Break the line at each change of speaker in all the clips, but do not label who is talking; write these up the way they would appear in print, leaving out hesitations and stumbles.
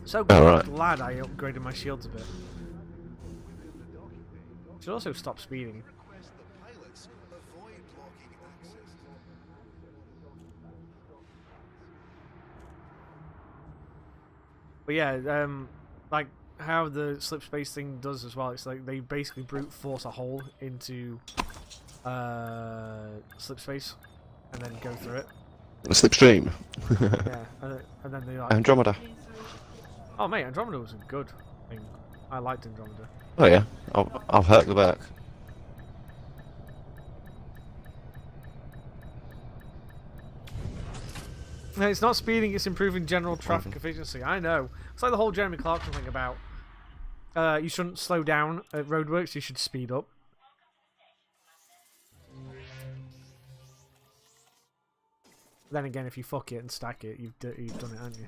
So
right.
glad I upgraded my shields a bit. Should also stop speeding. But yeah, like how the slip space thing does as well. It's like they basically brute force a hole into slip space and then go through it.
Slipstream.
Yeah, and then they like.
Andromeda.
Oh mate, Andromeda was a good thing. I liked Andromeda.
Oh yeah, I'll hurt the back.
No, it's not speeding, it's improving general traffic efficiency. I know. It's like the whole Jeremy Clarkson thing about you shouldn't slow down at roadworks, you should speed up. Then again, if you fuck it and stack it, you've done it, haven't you?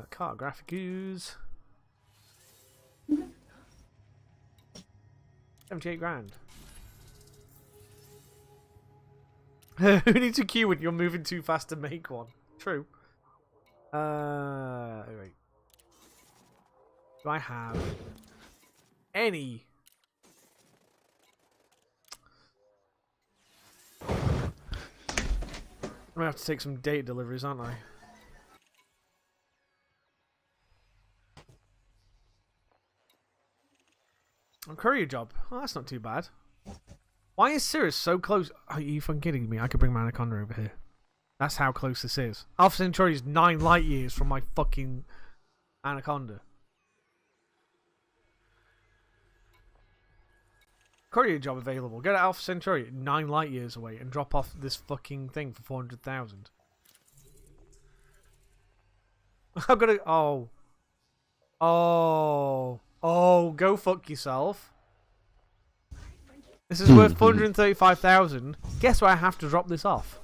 Cartographic ooze. 78 grand. Who needs a queue when you're moving too fast to make one? True. Wait. Do I have any? I'm gonna have to take some data deliveries, aren't I? A courier job. Oh, that's not too bad. Why is Cirrus so close? Are you fucking kidding me? I could bring my Anaconda over here. That's how close this is. Alpha Centauri is 9 light years from my fucking Anaconda. Courier job available. Go to Alpha Centauri, 9 light years away, and drop off this fucking thing for 400,000. I'm gonna. Oh, go fuck yourself. This is worth 435,000. Guess where I have to drop this off?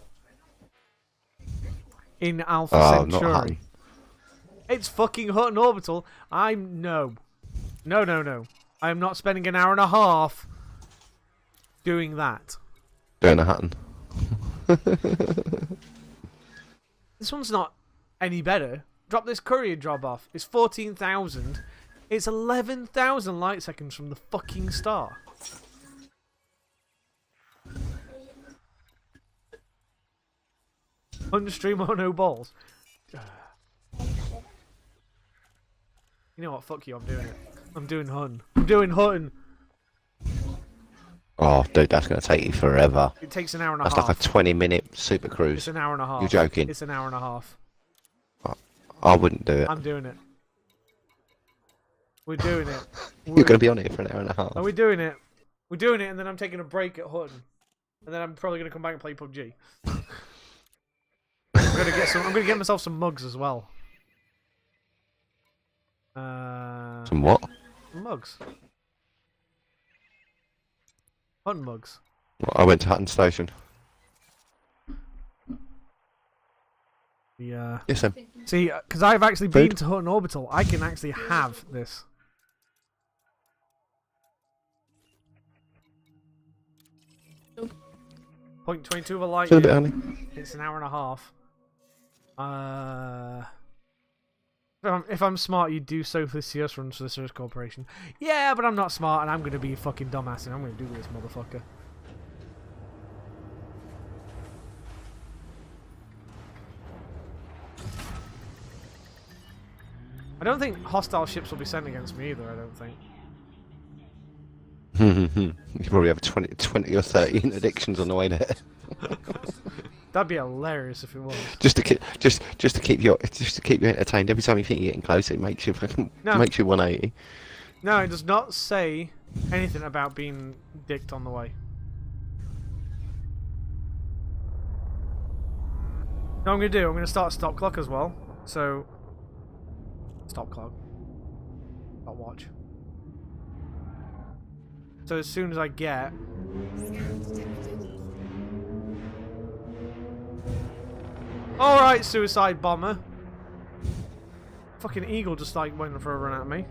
In Alpha Centauri.
Not Hutton.
It's fucking Hutton Orbital. No. I am not spending an hour and a half doing that.
Doing a Hutton.
This one's not any better. Drop this courier job off. It's 14,000. It's 11,000 light seconds from the fucking star. Stream or no balls. You know what? Fuck you. I'm doing it. I'm doing Hutton. I'm doing Hutton.
Oh, dude, that's going to take you forever.
It takes an hour and a half.
That's like a 20-minute super cruise.
It's an hour and a half.
You're joking.
It's an hour and a half.
I wouldn't do it.
I'm doing it. We're doing it.
You're going to be on it for an hour and a half.
Are we doing it? We're doing it, and then I'm taking a break at Hutton, and then I'm probably going to come back and play PUBG. I'm going to get myself some mugs as well.
Some what?
Mugs. Hutton mugs.
Well, I went to Hutton Station.
Yeah.
Yes, sir.
See, because I've actually been to Hutton Orbital, I can actually have this. Point 22 of a light
Still a bit
year.
early.
It's an hour and a half. If I'm smart, you'd do so for the CS runs for the Cirrus Corporation. Yeah, but I'm not smart, and I'm going to be a fucking dumbass, and I'm going to do this, motherfucker. I don't think hostile ships will be sent against me either, I don't think.
You probably have 20 or 30 interdictions on the way there.
That'd be hilarious if it was.
Just to keep you entertained. Every time you think you're getting closer, it makes you makes you 180.
No, it does not say anything about being dicked on the way. No, I'm gonna start a stop clock as well. So stop clock. Stop watch. So as soon as I get alright, suicide bomber. Fucking eagle just like went for a run at me.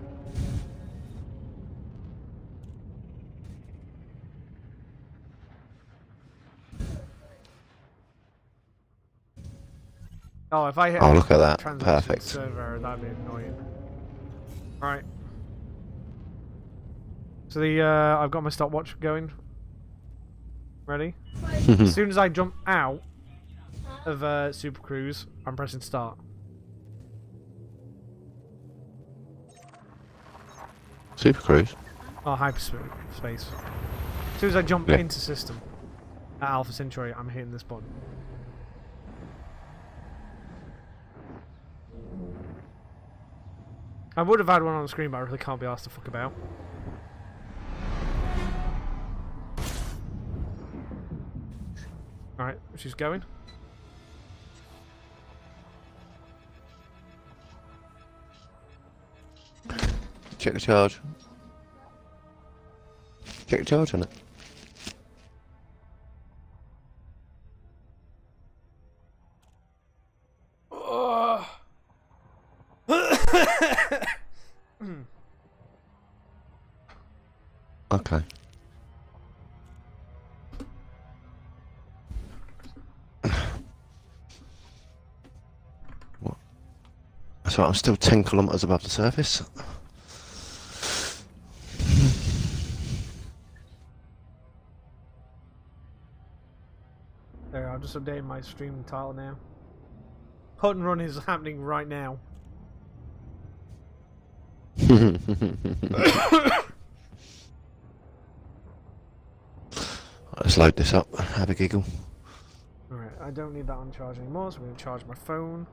Oh, if I hit
Oh, look at that.
transaction
Perfect.
server, that'd be annoying. Right. So I've got my stopwatch going. Ready? As soon as I jump out of Super Cruise, I'm pressing start.
Super Cruise?
Oh, hyperspace. As soon as I jump into system at Alpha Centauri, I'm hitting this button. I would have had one on the screen, but I really can't be asked to fuck about. Alright, she's going.
Check the charge. Check the charge on it. Okay. What? That's right, I'm still 10 kilometres above the surface.
There, I'll just update my stream title now. Hutton Run is happening right now.
Let's load this up, have a giggle.
Alright, I don't need that on charge anymore, so I'm going to charge my phone.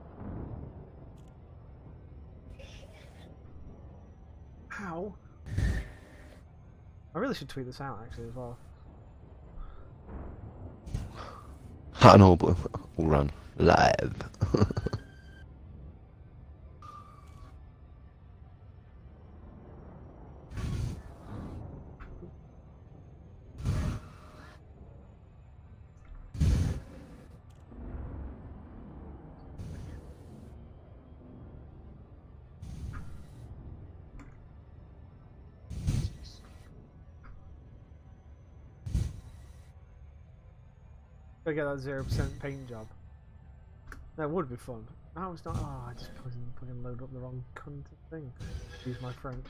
How? I really should tweet this out actually as well.
Hutton orbital will run live.
Gotta get that 0% paint job. That would be fun. No, it's not. Oh, I just fucking load up the wrong cunt thing. Use my French.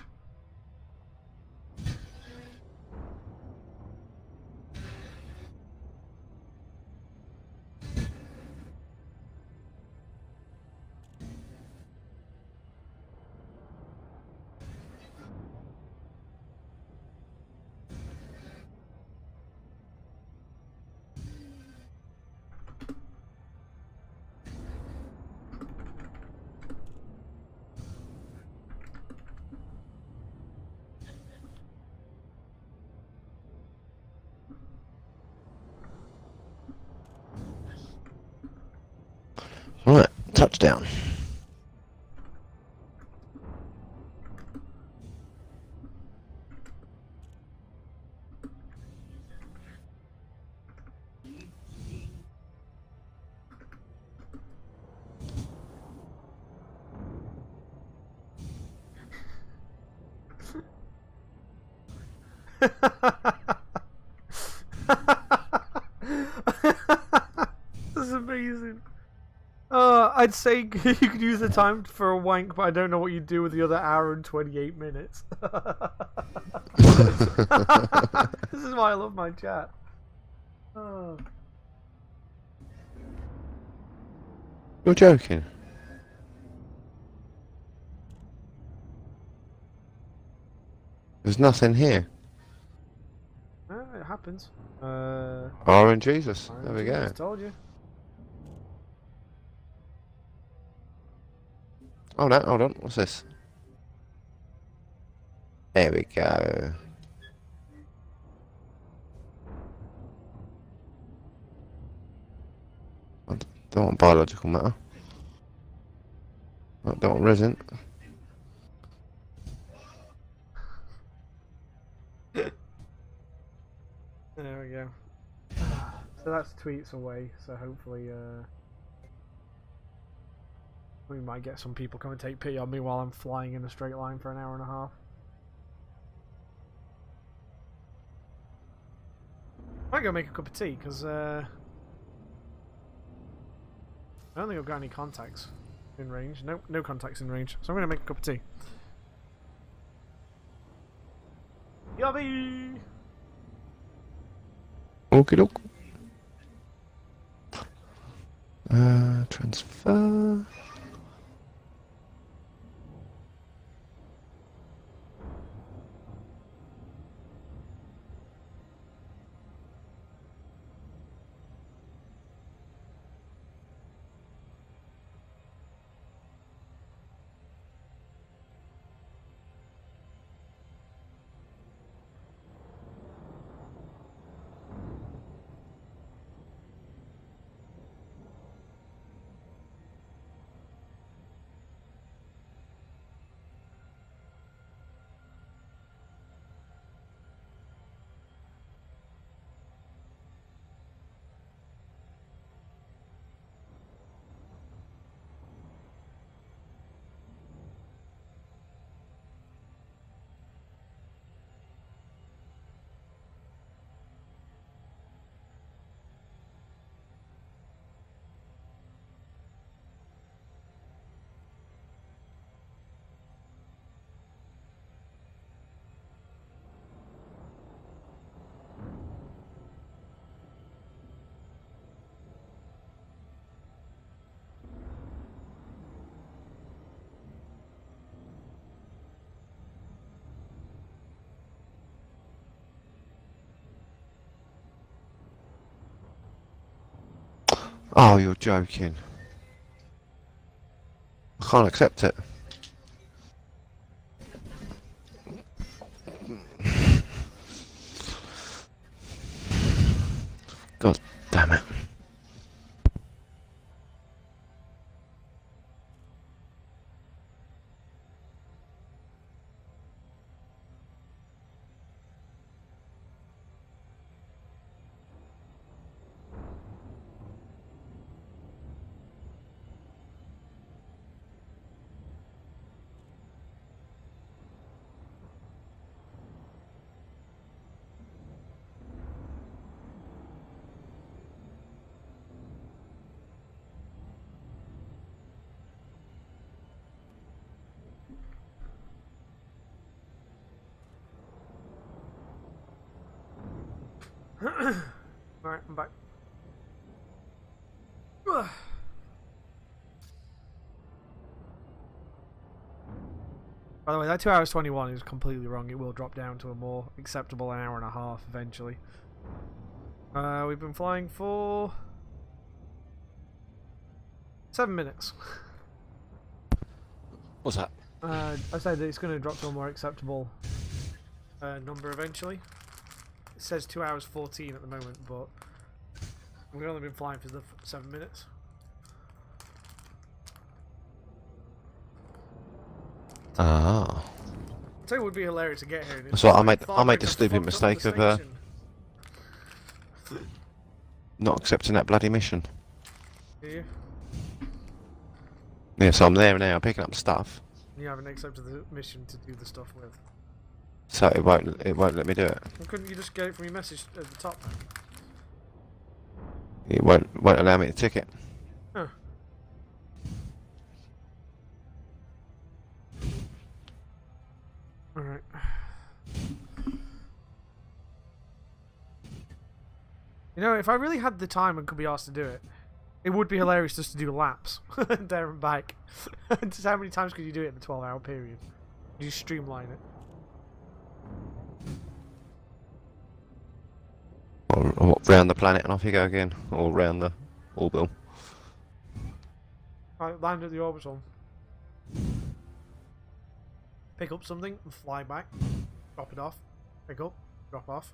Right, touchdown.
This is amazing. I'd say you could use the time for a wank, but I don't know what you'd do with the other hour and 28 minutes. This is why I love my chat. Oh.
You're joking. There's nothing here.
It happens.
RNG Jesus. There we go.
Told you.
Oh no, hold on. What's this? There we go. I don't want biological matter. I don't want resin.
There we go. So that's tweets away, so hopefully we might get some people come and take pity on me while I'm flying in a straight line for an hour and a half. Might go make a cup of tea, because I don't think I've got any contacts in range. No, no contacts in range. So I'm gonna make a cup of tea. Yummy!
Okie doke. Transfer. Oh, you're joking. I can't accept it. God damn it.
Alright, I'm back. By the way, that 2 hours 21 is completely wrong. It will drop down to a more acceptable hour and a half eventually. We've been flying for 7 minutes.
What's that?
I said that it's going to drop to a more acceptable number eventually. It says 2 hours 14 at the moment, but we've only been flying for the 7 minutes.
Ah.
I tell you, it would be hilarious to get here.
So I made the stupid mistake of not accepting that bloody mission.
Do you?
Yeah, so I'm there now, picking up stuff.
You haven't accepted the mission to do the stuff with.
So it won't let me do it.
Well, couldn't you just get it from your message at the top?
It won't allow me to tick it.
Huh. Alright. You know, if I really had the time and could be asked to do it, it would be hilarious just to do laps there and back. Just how many times could you do it in the 12-hour period? You streamline it.
Or round the planet and off you go again, or round the orbital.
Right, land at the orbital. Pick up something and fly back. Drop it off. Pick up, drop off.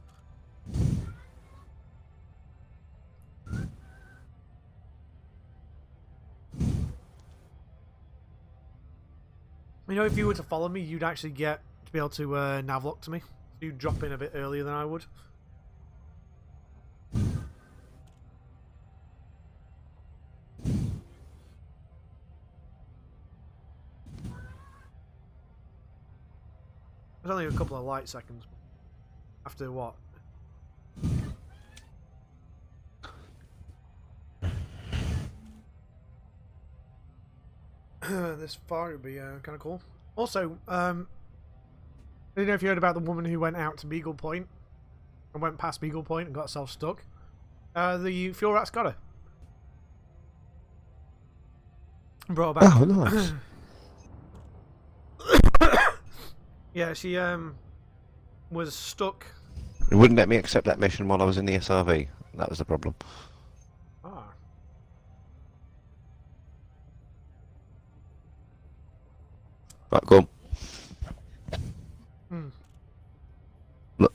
You know, if you were to follow me, you'd actually get to be able to navlock to me. You'd drop in a bit earlier than I would. There's only a couple of light seconds. After what? this far, it would be kind of cool. Also, I don't know if you heard about the woman who went out to Beagle Point and went past Beagle Point and got herself stuck. The fuel rat's got her. Brought her back.
Oh, nice.
Yeah, she was stuck.
It wouldn't let me accept that mission while I was in the SRV. That was the problem.
Ah.
Right, go on. Look.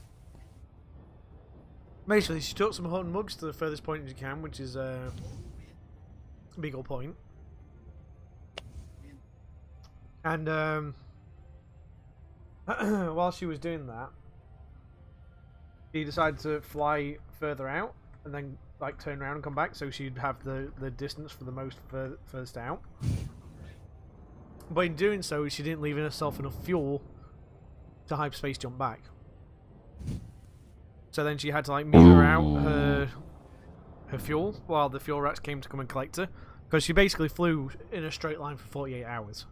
Basically, she took some Hutton mugs to the furthest point you can, which is Beagle Point. And while she was doing that, she decided to fly further out and then like turn around and come back, so she'd have the distance for the most furthest out. But in doing so, she didn't leave herself enough fuel to hyperspace jump back. So then she had to like meter out her fuel while the fuel rats came to come and collect her, because she basically flew in a straight line for 48 hours.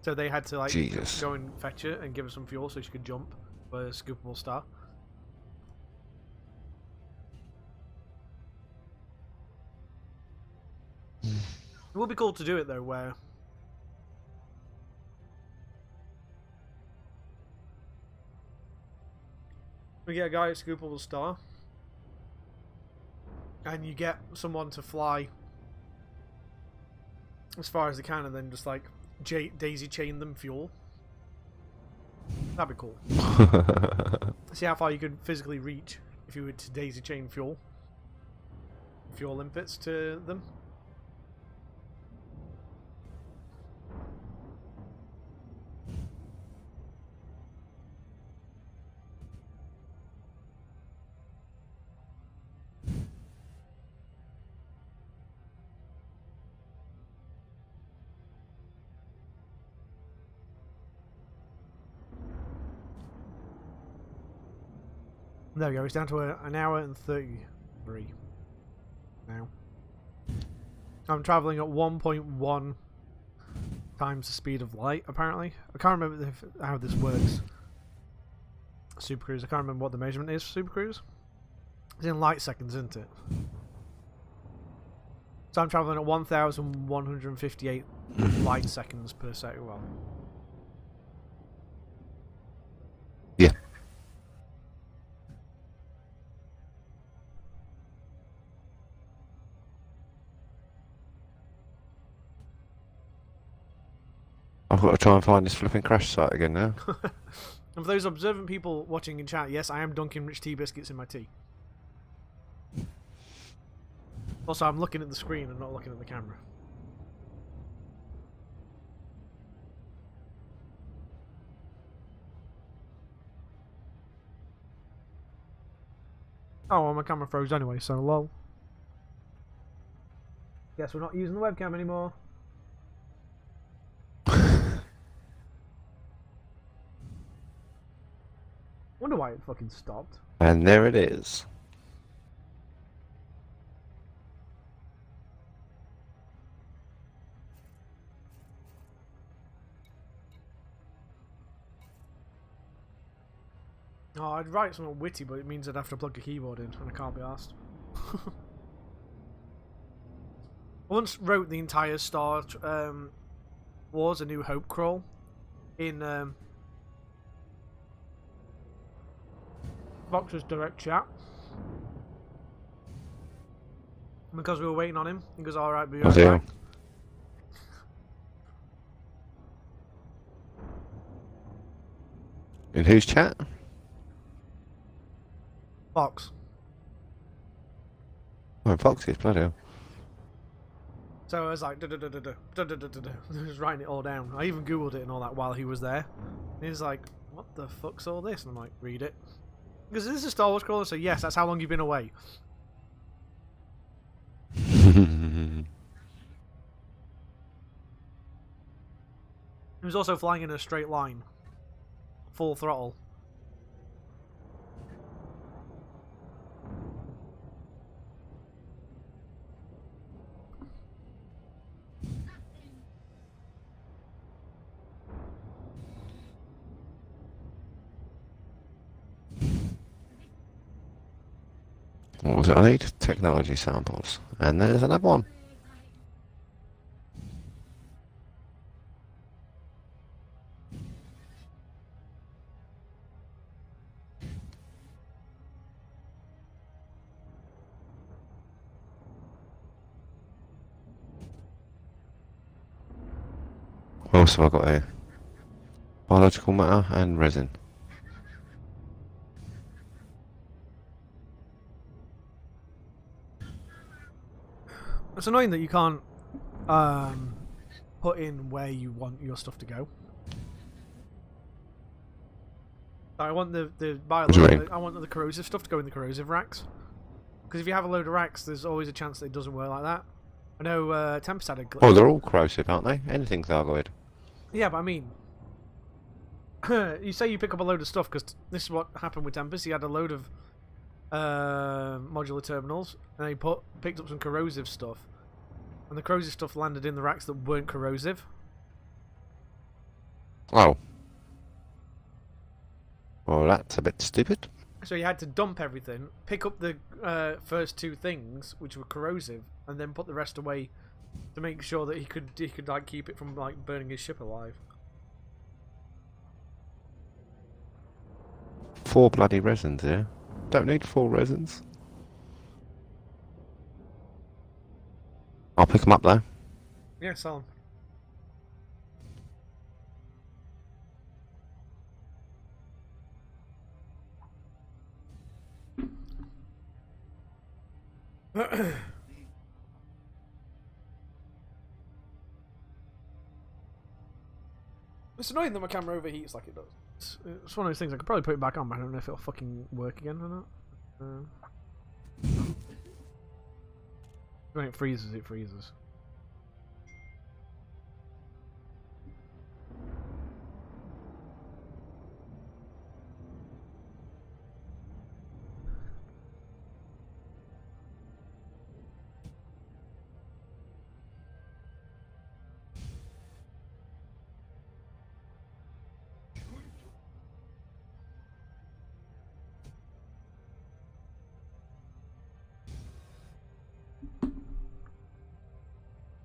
So they had to like go and fetch her and give her some fuel so she could jump for a scoopable star. It would be cool to do it though, where we get a guy at scoopable star, and you get someone to fly as far as they can, and then just like daisy chain them fuel. That'd be cool. See how far you could physically reach if you were to daisy chain fuel limpets to them. There we go, it's down to an hour and 33 now. I'm travelling at 1.1 times the speed of light, apparently. I can't remember how this works. Super Cruise, I can't remember what the measurement is for Super Cruise. It's in light seconds, isn't it? So I'm travelling at 1,158 light seconds per second. Well,
yeah. I've got to try and find this flipping crash site again now.
And for those observant people watching in chat, yes, I am dunking rich tea biscuits in my tea. Also, I'm looking at the screen and not looking at the camera. Oh, well, my camera froze anyway, so lol. Guess we're not using the webcam anymore. Wonder why it fucking stopped.
And there it is.
Oh, I'd write something witty, but it means I'd have to plug a keyboard in, and I can't be arsed. I once wrote the entire Star Wars: A New Hope crawl in Vox's direct chat. Because we were waiting on him, he goes, alright, be right back.
In whose chat?
Vox.
Oh, Foxy's, bloody hell.
So I was like, just writing it all down. I even googled it and all that while he was there. And he was like, what the fuck's all this? And I'm like, read it. Because this is a Star Wars crawler, so yes, that's how long you've been away. He was also flying in a straight line. Full throttle.
What was it I need? Technology samples. And there's another one. What else have I got here? Biological matter and resin.
It's annoying that you can't put in where you want your stuff to go. I want the I want the corrosive stuff to go in the corrosive racks. Because if you have a load of racks, there's always a chance that it doesn't work like that. I know Tempest had a glitch.
Oh, they're all corrosive, aren't they? Anything's Argoid.
Yeah, but I mean, you say you pick up a load of stuff, because this is what happened with Tempest. He had a load of modular terminals, and he picked up some corrosive stuff, and the corrosive stuff landed in the racks that weren't corrosive.
Oh. Well, that's a bit stupid.
So you had to dump everything, pick up the first two things, which were corrosive, and then put the rest away to make sure that he could like keep it from like burning his ship alive.
4 bloody resins here. Don't need 4 resins. I'll pick them up though.
Yeah, sell 'em. It's annoying that my camera overheats like it does. It's one of those things I could probably put it back on, but I don't know if it'll fucking work again or not. When it freezes, it freezes.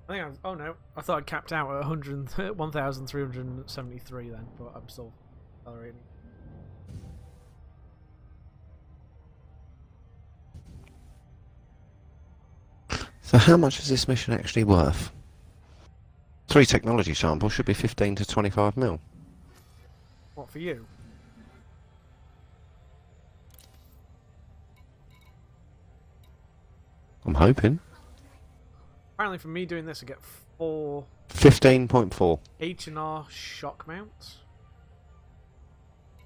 I think oh no, I thought I'd capped out at 1,373 then, but I'm still accelerating.
So how much is this mission actually worth? 3 technology samples should be 15 to 25 mil.
What, for you?
I'm hoping.
Apparently for me doing this I get 4
15.4.
H&R shock mounts.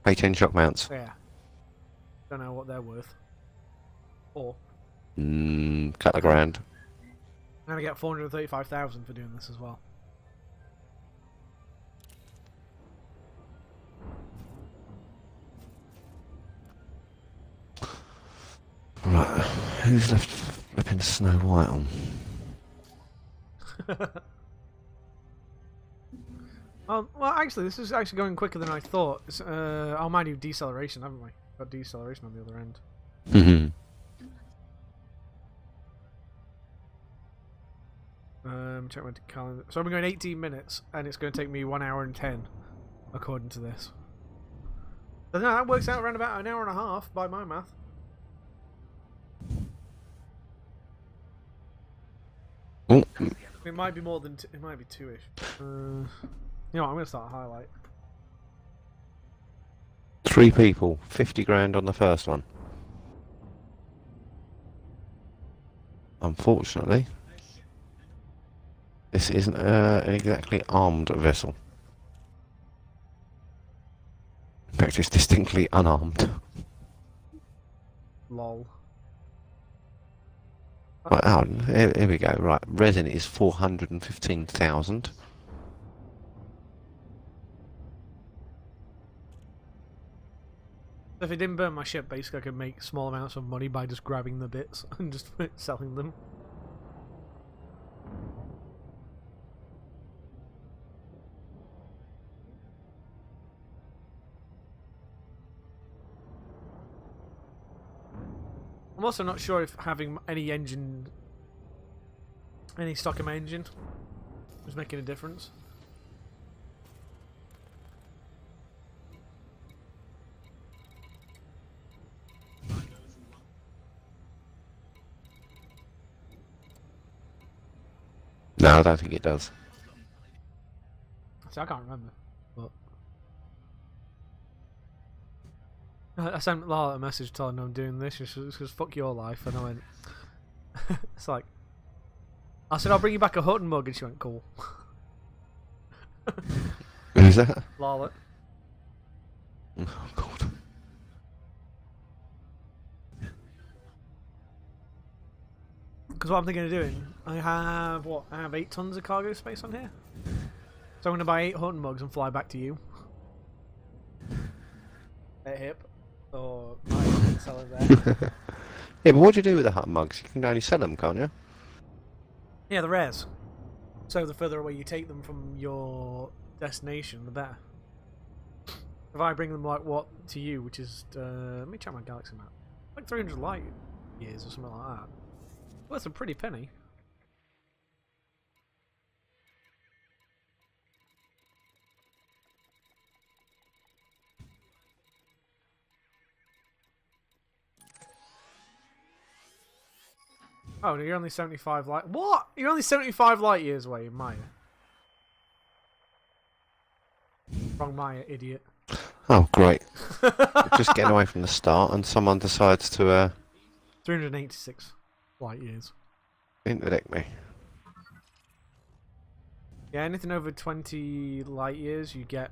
18 shock mounts.
Yeah. Don't know what they're worth. 4.
Couple of grand.
And I get 435,000 for doing this as well.
Right, who's left flipping Snow White on?
Well, actually, this is actually going quicker than I thought. I might do deceleration, haven't we? Got deceleration on the other end.
Mm-hmm.
Check my calendar. So I'm going 18 minutes, and it's going to take me 1 hour and 10, according to this. But no, that works out around about an hour and a half by my math.
Oh.
It might be more than it might be 2-ish. You know what, I'm going to start a highlight.
3 people, 50 grand on the first one. Unfortunately, this isn't an exactly armed vessel. In fact, it's distinctly unarmed.
Lol.
Right, oh, here we go. Right, resin is 415,000.
If it didn't burn my ship, basically I could make small amounts of money by just grabbing the bits and just selling them. I'm also not sure if having any stock in my engine was making a difference.
No, I don't think it does.
See, I can't remember. But I sent Lala a message telling her I'm doing this. She says, "Fuck your life," and I went. It's like I said, "I'll bring you back a Hutton mug," and she went, "Cool."
Who's that?
Lala.
Oh, God.
Because what I'm thinking of doing, I have 8 tons of cargo space on here. So I'm going to buy 8 Hutton mugs and fly back to you. At Hip. Or I can sell it there.
Yeah, but what do you do with the Hutton mugs? You can only sell them, can't you?
Yeah, the rares. So the further away you take them from your destination, the better. If I bring them to you, which is let me check my galaxy map. Like 300 light years or something like that. Worth a pretty penny. Oh, you're only 75 light. What? You're only 75 light years away in Maya. Wrong Maya, idiot.
Oh, great. Just getting away from the start and someone decides to
386 light years.
interdict me.
Yeah, anything over 20 light years, you get...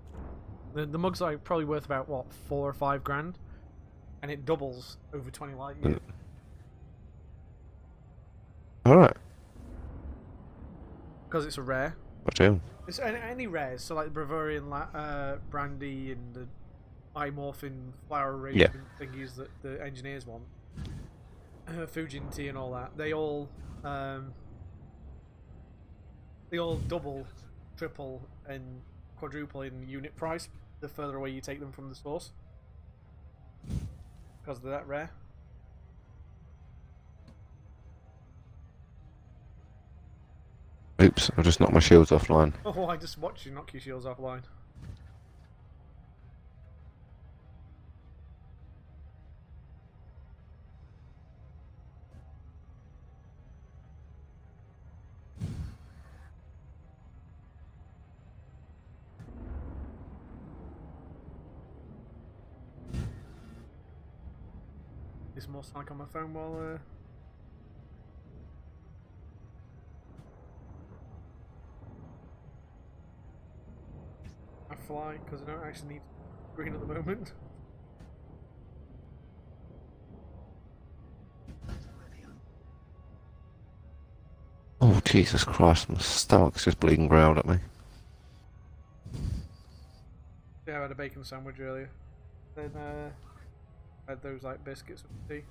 The mug's like probably worth about, 4 or 5 grand? And it doubles over 20 light years.
Alright.
Because it's a rare.
What do?
It's any rares, so like the Bavarian brandy and the Imorphin flower arrangement thingies that the engineers want. Fujin tea and all that. They all double, triple, and quadruple in unit price the further away you take them from the source. Because they're that rare.
Oops, I just knocked my shields offline.
Oh, I just watched you knock your shields offline. Is more Sonic on my phone while I fly, because I don't actually need green at the moment.
Oh, Jesus Christ, my stomach's just bleeding growled at me.
Yeah, I had a bacon sandwich earlier. Then I had those like biscuits with tea.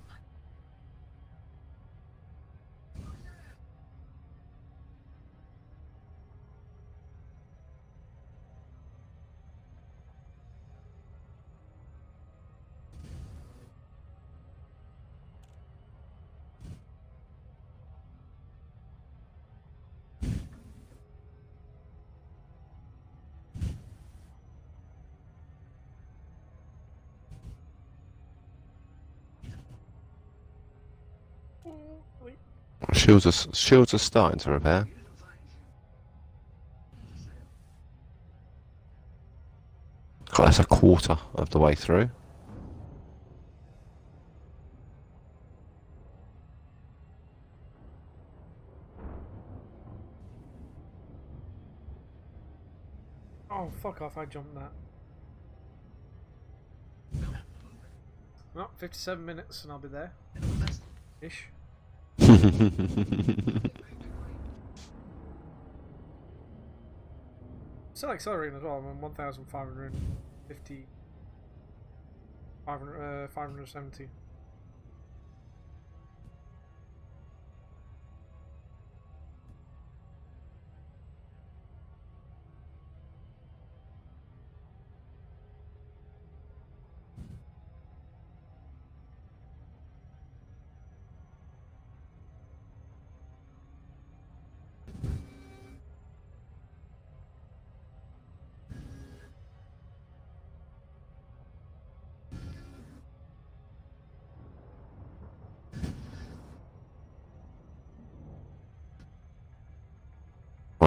Shields are starting to repair. God, that's a quarter of the way through.
Oh, fuck off, I jumped that. Well, 57 minutes and I'll be there. Ish. Still accelerating as well, I'm on 1,550... 570.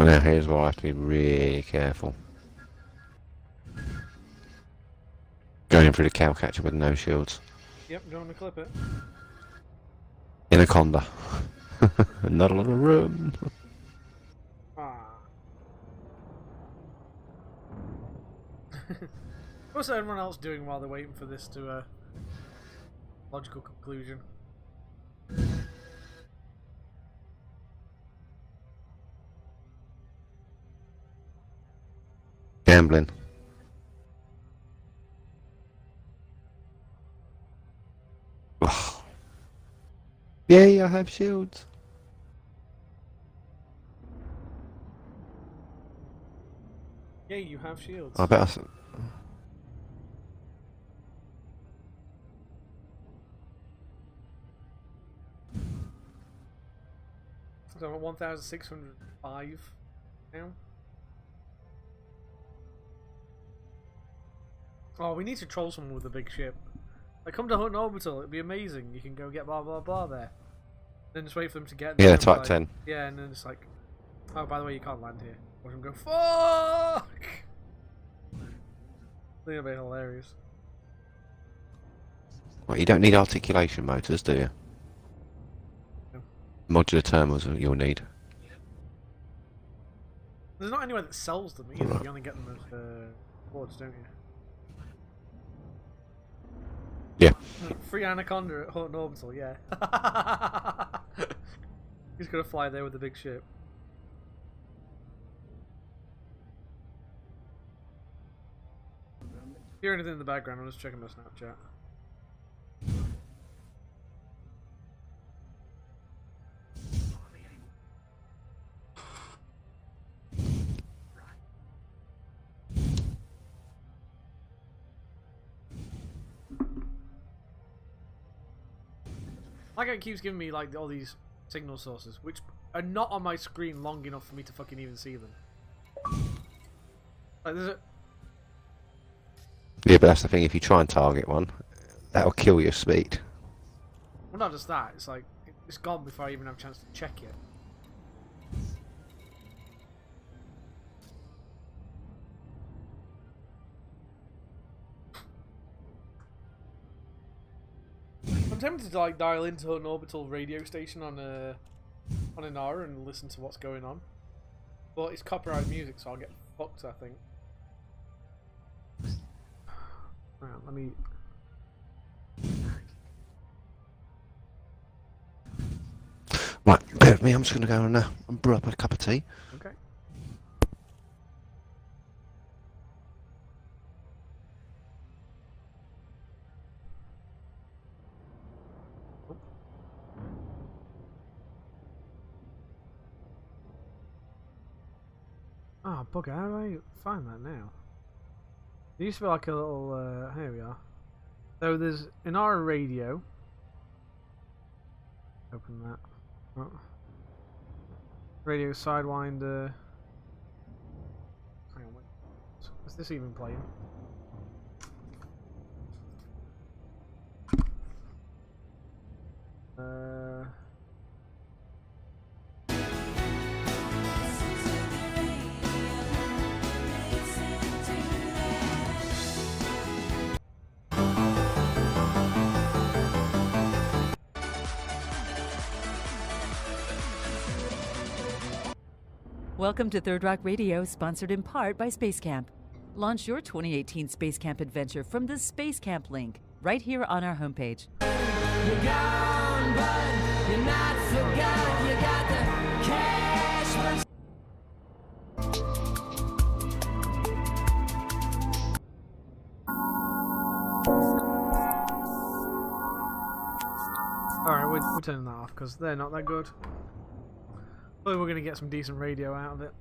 now here's where I have to be really careful. Going in through the cowcatcher with no shields.
Yep, do you want to clip it?
Anaconda. Not a lot of room.
Ah. What's everyone else doing while they're waiting for this to logical conclusion?
Gambling. Yay, I have shields.
Yeah, you have shields.
I bet I...
So I'm at 1,605 now. Oh, we need to troll someone with a big ship. Like, come to Hutton Orbital, it'd be amazing. You can go get blah blah blah there. Then just wait for them to get there.
Yeah, Type
like,
10.
Yeah, and then it's like, oh, by the way, you can't land here. Watch them go, fuck! I think that'd be hilarious.
Well, you don't need articulation motors, do you?
No.
Modular terminals you'll need.
There's not anywhere that sells them either.
Right.
You only get them as boards, don't you?
Yeah.
Free Anaconda at Hutton Orbital, yeah. He's gonna fly there with the big ship. If you hear anything in the background, I'm just checking my Snapchat. Like it keeps giving me like all these signal sources, which are not on my screen long enough for me to fucking even see them. Like there's a...
Yeah, but that's the thing, if you try and target one, that'll kill your speed.
Well, not just that, it's like, it's gone before I even have a chance to check it. I'm tempted to like dial into an orbital radio station on an hour and listen to what's going on. But it's copyright music, so I'll get fucked, I think. Right, let me...
Right, bear with me, I'm just going to go and brew up a cup of tea.
Okay. Ah, oh, bugger, how do I find that now? There used to be like a little, here we are. So there's an R radio. Open that. Oh. Radio Sidewinder. Hang on, wait. Is this even playing?
Welcome to Third Rock Radio, sponsored in part by Space Camp. Launch your 2018 Space Camp adventure from the Space Camp link right here on our homepage.
You're gone, but you're not forgot. You got the cash.
Alright, we're turning that off because they're not that good. But we're going to get some decent radio out of it.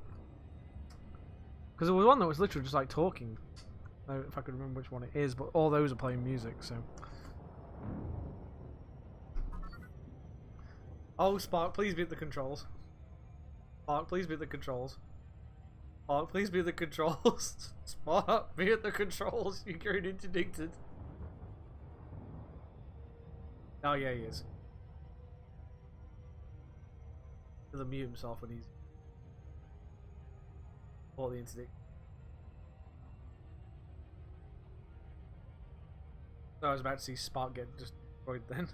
Because there was one that was literally just like talking. If I could remember which one it is, but all those are playing music, so. Oh, Spark, please be at the controls. Spark, please be at the controls. Spark, please be at the controls. Spark, be at the controls. You're getting interdicted. Oh, yeah, he is. He'll mute himself when he's... Or the interdict. So I was about to see Spark get just destroyed then.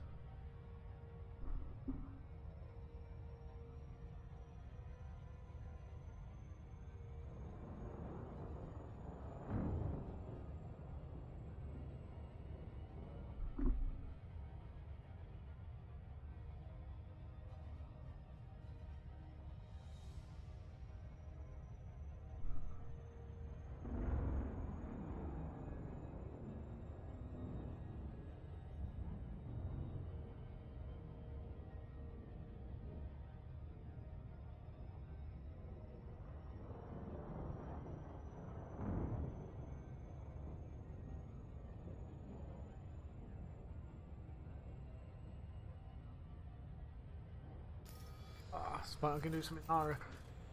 But I can do something harder.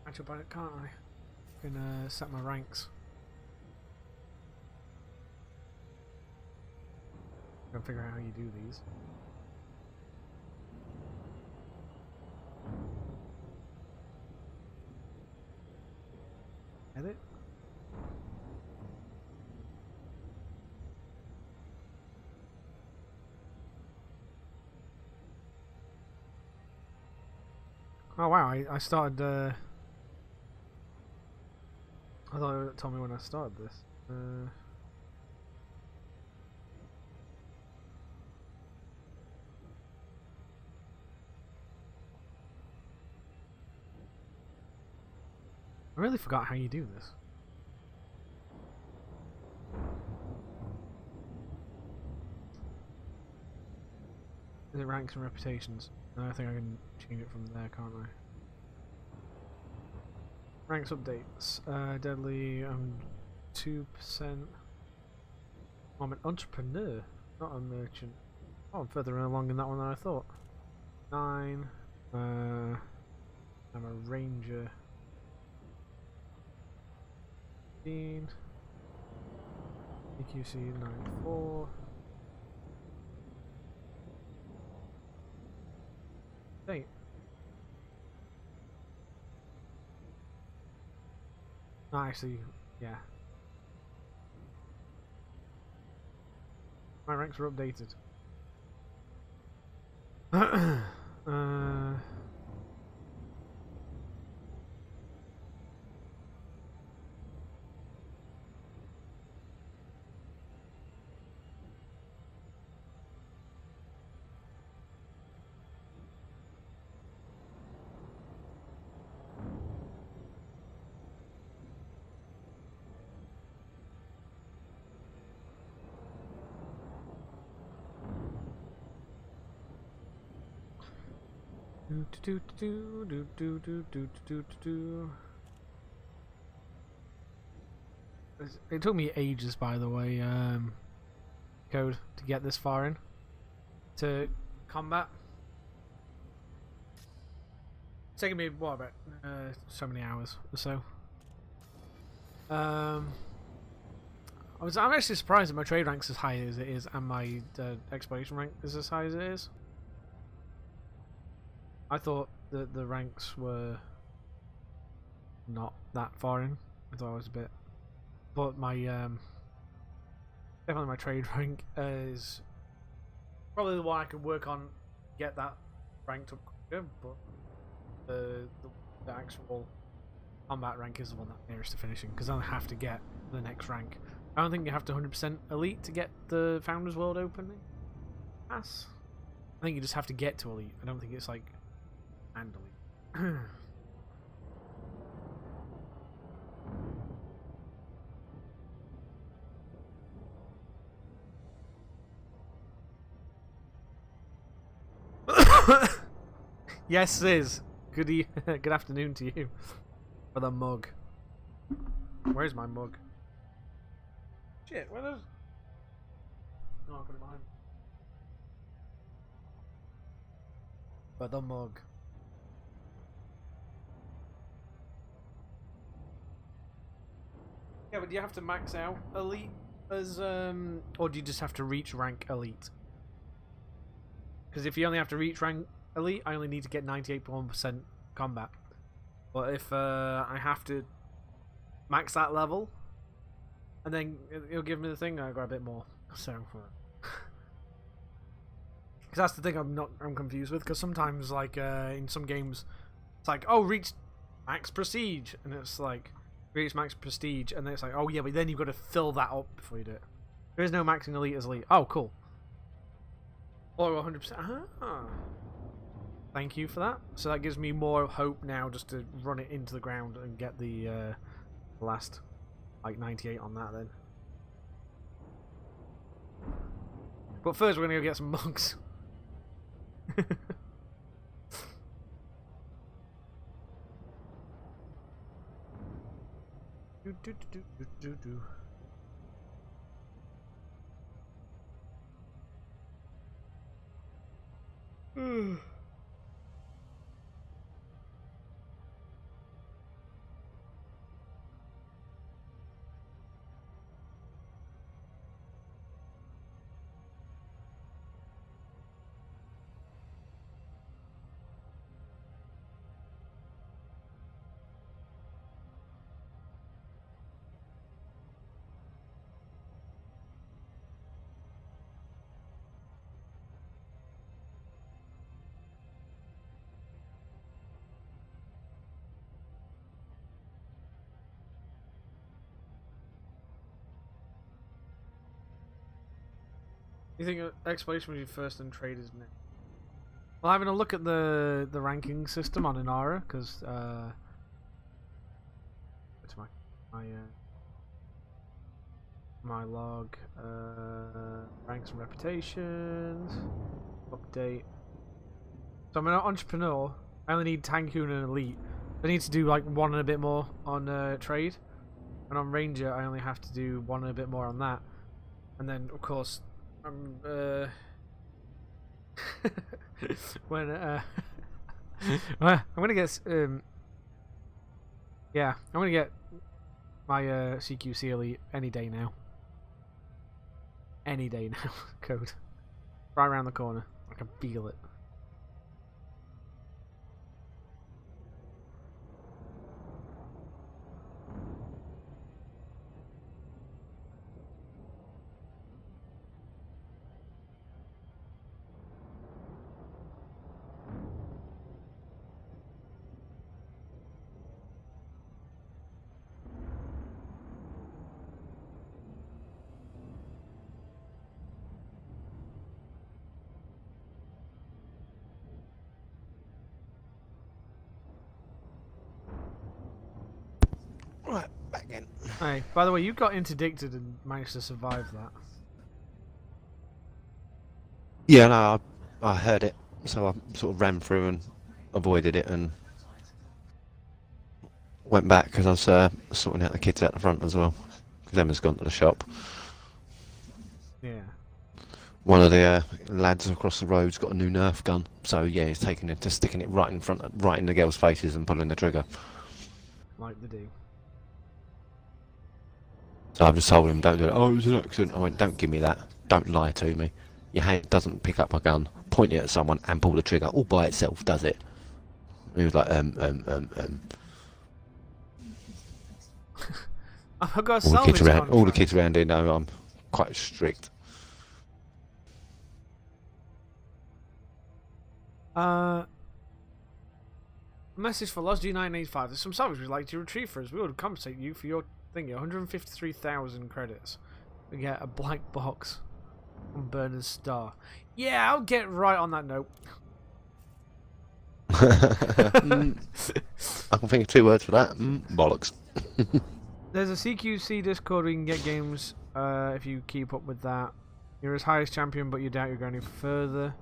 Actually, about it, can't I? I can set my ranks. Gotta figure out how you do these. Edit. Oh wow, I started, I thought it told me when I started this. I really forgot how you do this. Is it ranks and reputations? I think I can change it from there, can't I? Ranks updates. Deadly, 2%. I'm an entrepreneur, not a merchant. Oh, I'm further along in that one than I thought. 9. I'm a ranger. 15. EQC 94. 8. No, actually, yeah. My ranks are updated. It took me ages, by the way, code to get this far in to combat. It's taken me what about so many hours or so. I'm actually surprised that my trade rank's as high as it is, and my exploration rank is as high as it is. I thought that the ranks were not that far in. I thought I was a bit, but my definitely my trade rank is probably the one I could work on, get that ranked up quicker. But the actual combat rank is the one that's nearest to finishing, because I'll have to get the next rank. I don't think you have to 100% elite to get the Founders World opening pass. I think you just have to get to elite. I don't think it's like and elite. Yes, Liz. Good good afternoon to you. For the mug. Where's my mug? Shit, where is? No, I put it behind. For the mug. Yeah, but do you have to max out elite as or do you just have to reach rank elite? Because if you only have to reach rank elite, I only need to get 98.1% combat. But if I have to max that level, and then it'll give me the thing. I got a bit more. So, because that's the thing I'm confused with. Because sometimes, like in some games, it's like, oh, reach max prestige, and it's like reach max prestige, and then it's like, oh yeah, but then you've got to fill that up before you do it. There is no maxing elite as elite. Oh, cool. Or 100%. Ah. Thank you for that. So that gives me more hope now just to run it into the ground and get the last, like, 98 on that then. But first we're going to go get some monks. do. You think exploration was your first and trade is next? Well, having a look at the ranking system on Inara, because what's my log, ranks and reputations, update. So I'm an entrepreneur. I only need Tycoon and Elite. I need to do like 1 and a bit more on trade, and on Ranger I only have to do 1 and a bit more on that, and then of course. When well, I'm gonna get yeah, I'm gonna get my CQC elite any day now. Any day now. Code right around the corner. I can feel it.
Right, back again.
Hey, by the way, you got interdicted and managed to survive that.
Yeah, no, I heard it, so I sort of ran through and avoided it and went back because I was sorting out the kids out the front as well. Because Emma's gone to the shop.
Yeah.
One of the lads across the road's got a new Nerf gun, so yeah, he's taking it, just sticking it right in front, right in the girls' faces and pulling the trigger.
Like they do.
So I've just told him, don't do it. Oh, it was an accident. I went, don't give me that. Don't lie to me. Your hand doesn't pick up a gun, point it at someone and pull the trigger all by itself, does it? And he was like,
I've got a
all the kids around,
salvage
all the kids around here know I'm quite strict.
Message for Lost G985. There's some salvage we'd like to retrieve for us. We would compensate you for your thingy. 153,000 credits. We get a blank box on Burner's Star. Yeah, I'll get right on that note.
I can think of 2 words for that. Bollocks.
There's a CQC Discord where you can get games if you keep up with that. You're as high as champion, but you doubt you're going any further.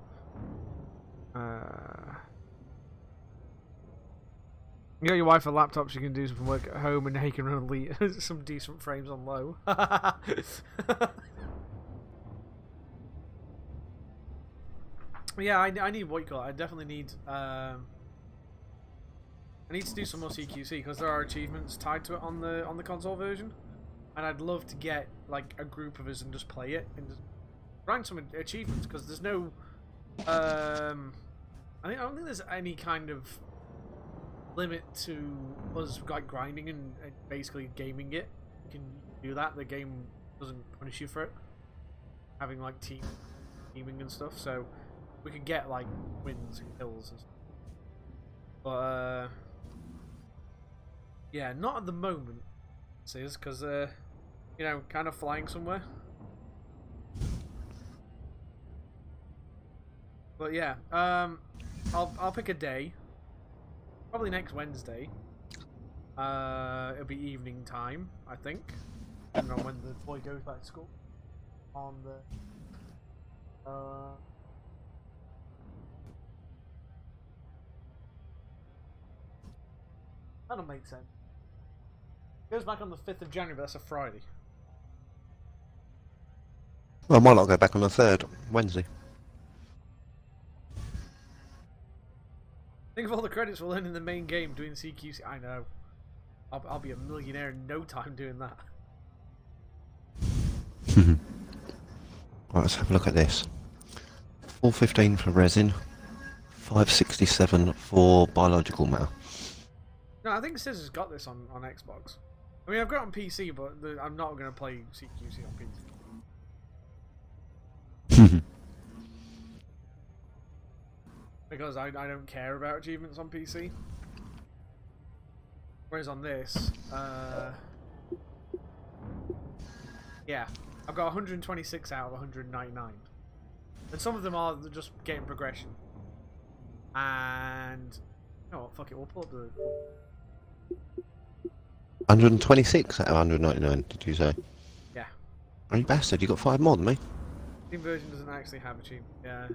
You got your wife a laptop, she can do some work at home, and now you can run elite some decent frames on low. Yeah, I need what you call it. I definitely need. I need to do some more CQC because there are achievements tied to it on the console version, and I'd love to get like a group of us and just play it and just rank some achievements because there's no. I don't think there's any kind of limit to us like grinding and basically gaming it. You can do that. The game doesn't punish you for it. Having like teaming and stuff, so we could get like wins and kills and stuff. But yeah, not at the moment, says, because you know, kind of flying somewhere. But yeah, I'll pick a day. Probably next Wednesday. It'll be evening time, I think. Depending on when the boy goes back to school. On the that'll make sense. Goes back on the 5th of January, but that's a Friday.
Well, I might not go back on the 3rd, Wednesday.
Think of all the credits we'll earn in the main game doing CQC. I know. I'll be a millionaire in no time doing that.
Right, let's have a look at this. 415 for resin, 567 for biological matter.
No, I think Scissors got this on Xbox. I mean, I've got it on PC, but I'm not going to play CQC on PC. Because I don't care about achievements on PC. Whereas on this, yeah, I've got 126 out of 199. And some of them are just getting progression. And, you know what, fuck it, we'll pull up the...
126 out of 199, did you say?
Yeah.
Oh, you bastard, you got 5 more than me.
Steam version doesn't actually have achievement, yeah.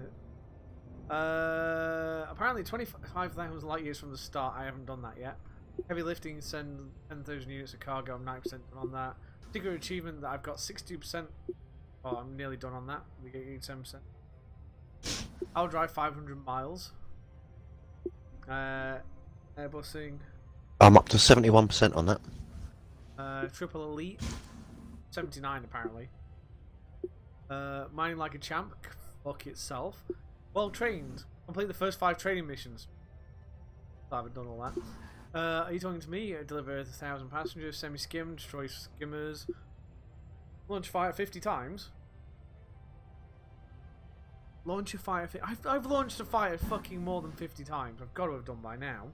Apparently 25,000 light years from the start. I haven't done that yet. Heavy lifting, send 10,000 units of cargo. I'm 9% done on that. Particular achievement that I've got 62%. Oh, I'm nearly done on that. We get 87%. I'll drive 500 miles. Airbusing.
I'm up to 71% on that.
Triple elite. 79 apparently. Mining like a champ. Fuck itself. Well trained. Complete the first 5 training missions. I haven't done all that. Are you talking to me? Deliver 1,000 passengers, semi-skim, destroy skimmers. Launch fire 50 times. Launch a fire. I've launched a fire fucking more than 50 times. I've got to have done by now.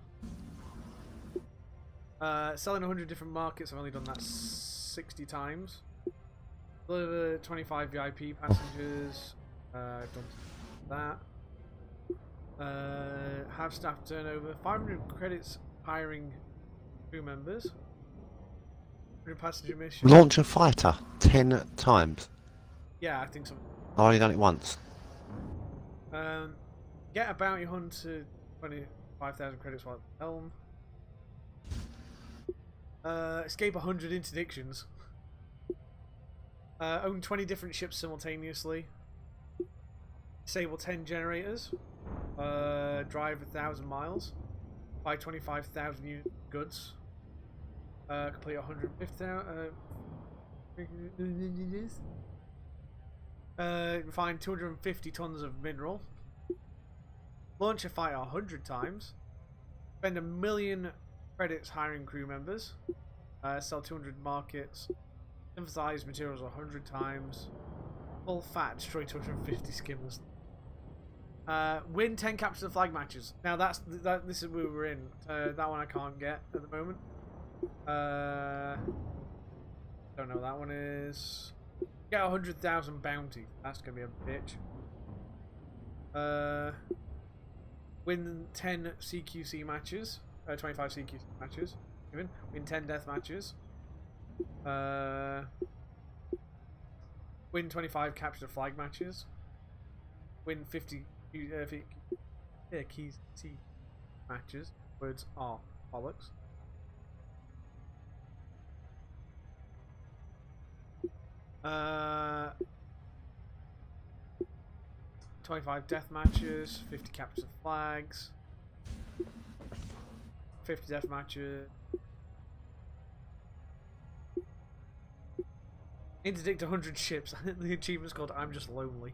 Selling 100 different markets. I've only done that 60 times. Deliver 25 VIP passengers. I've done that. Have staff turnover. 500 credits hiring crew members. 100 passenger mission.
Launch a fighter 10 times.
Yeah, I think so.
I've only done it once.
Get a bounty hunter 25,000 credits while at the helm. Escape 100 interdictions. Own 20 different ships simultaneously. Disable 10 generators. Drive 1,000 miles. Buy 25,000 unit goods. Complete 150,000. Find 250 tons of mineral. Launch a fighter 100 times. Spend 1 million credits hiring crew members. Sell 200 markets. Synthesize materials 100 times. Full fat, destroy 250 skimmers. Win 10 capture the flag matches. Now this is where we're in. That one I can't get at the moment. Don't know what that one is. Get 100,000 bounty. That's gonna be a bitch. Win 10 CQC matches. 25 CQC matches. Even win 10 death matches. Win 25 capture the flag matches. Win 50 keys C matches. Words are bollocks. Uh, 25 death matches, 50 capture flags, 50 death matches. Interdict 100 ships. I think the achievement's called I'm Just Lonely.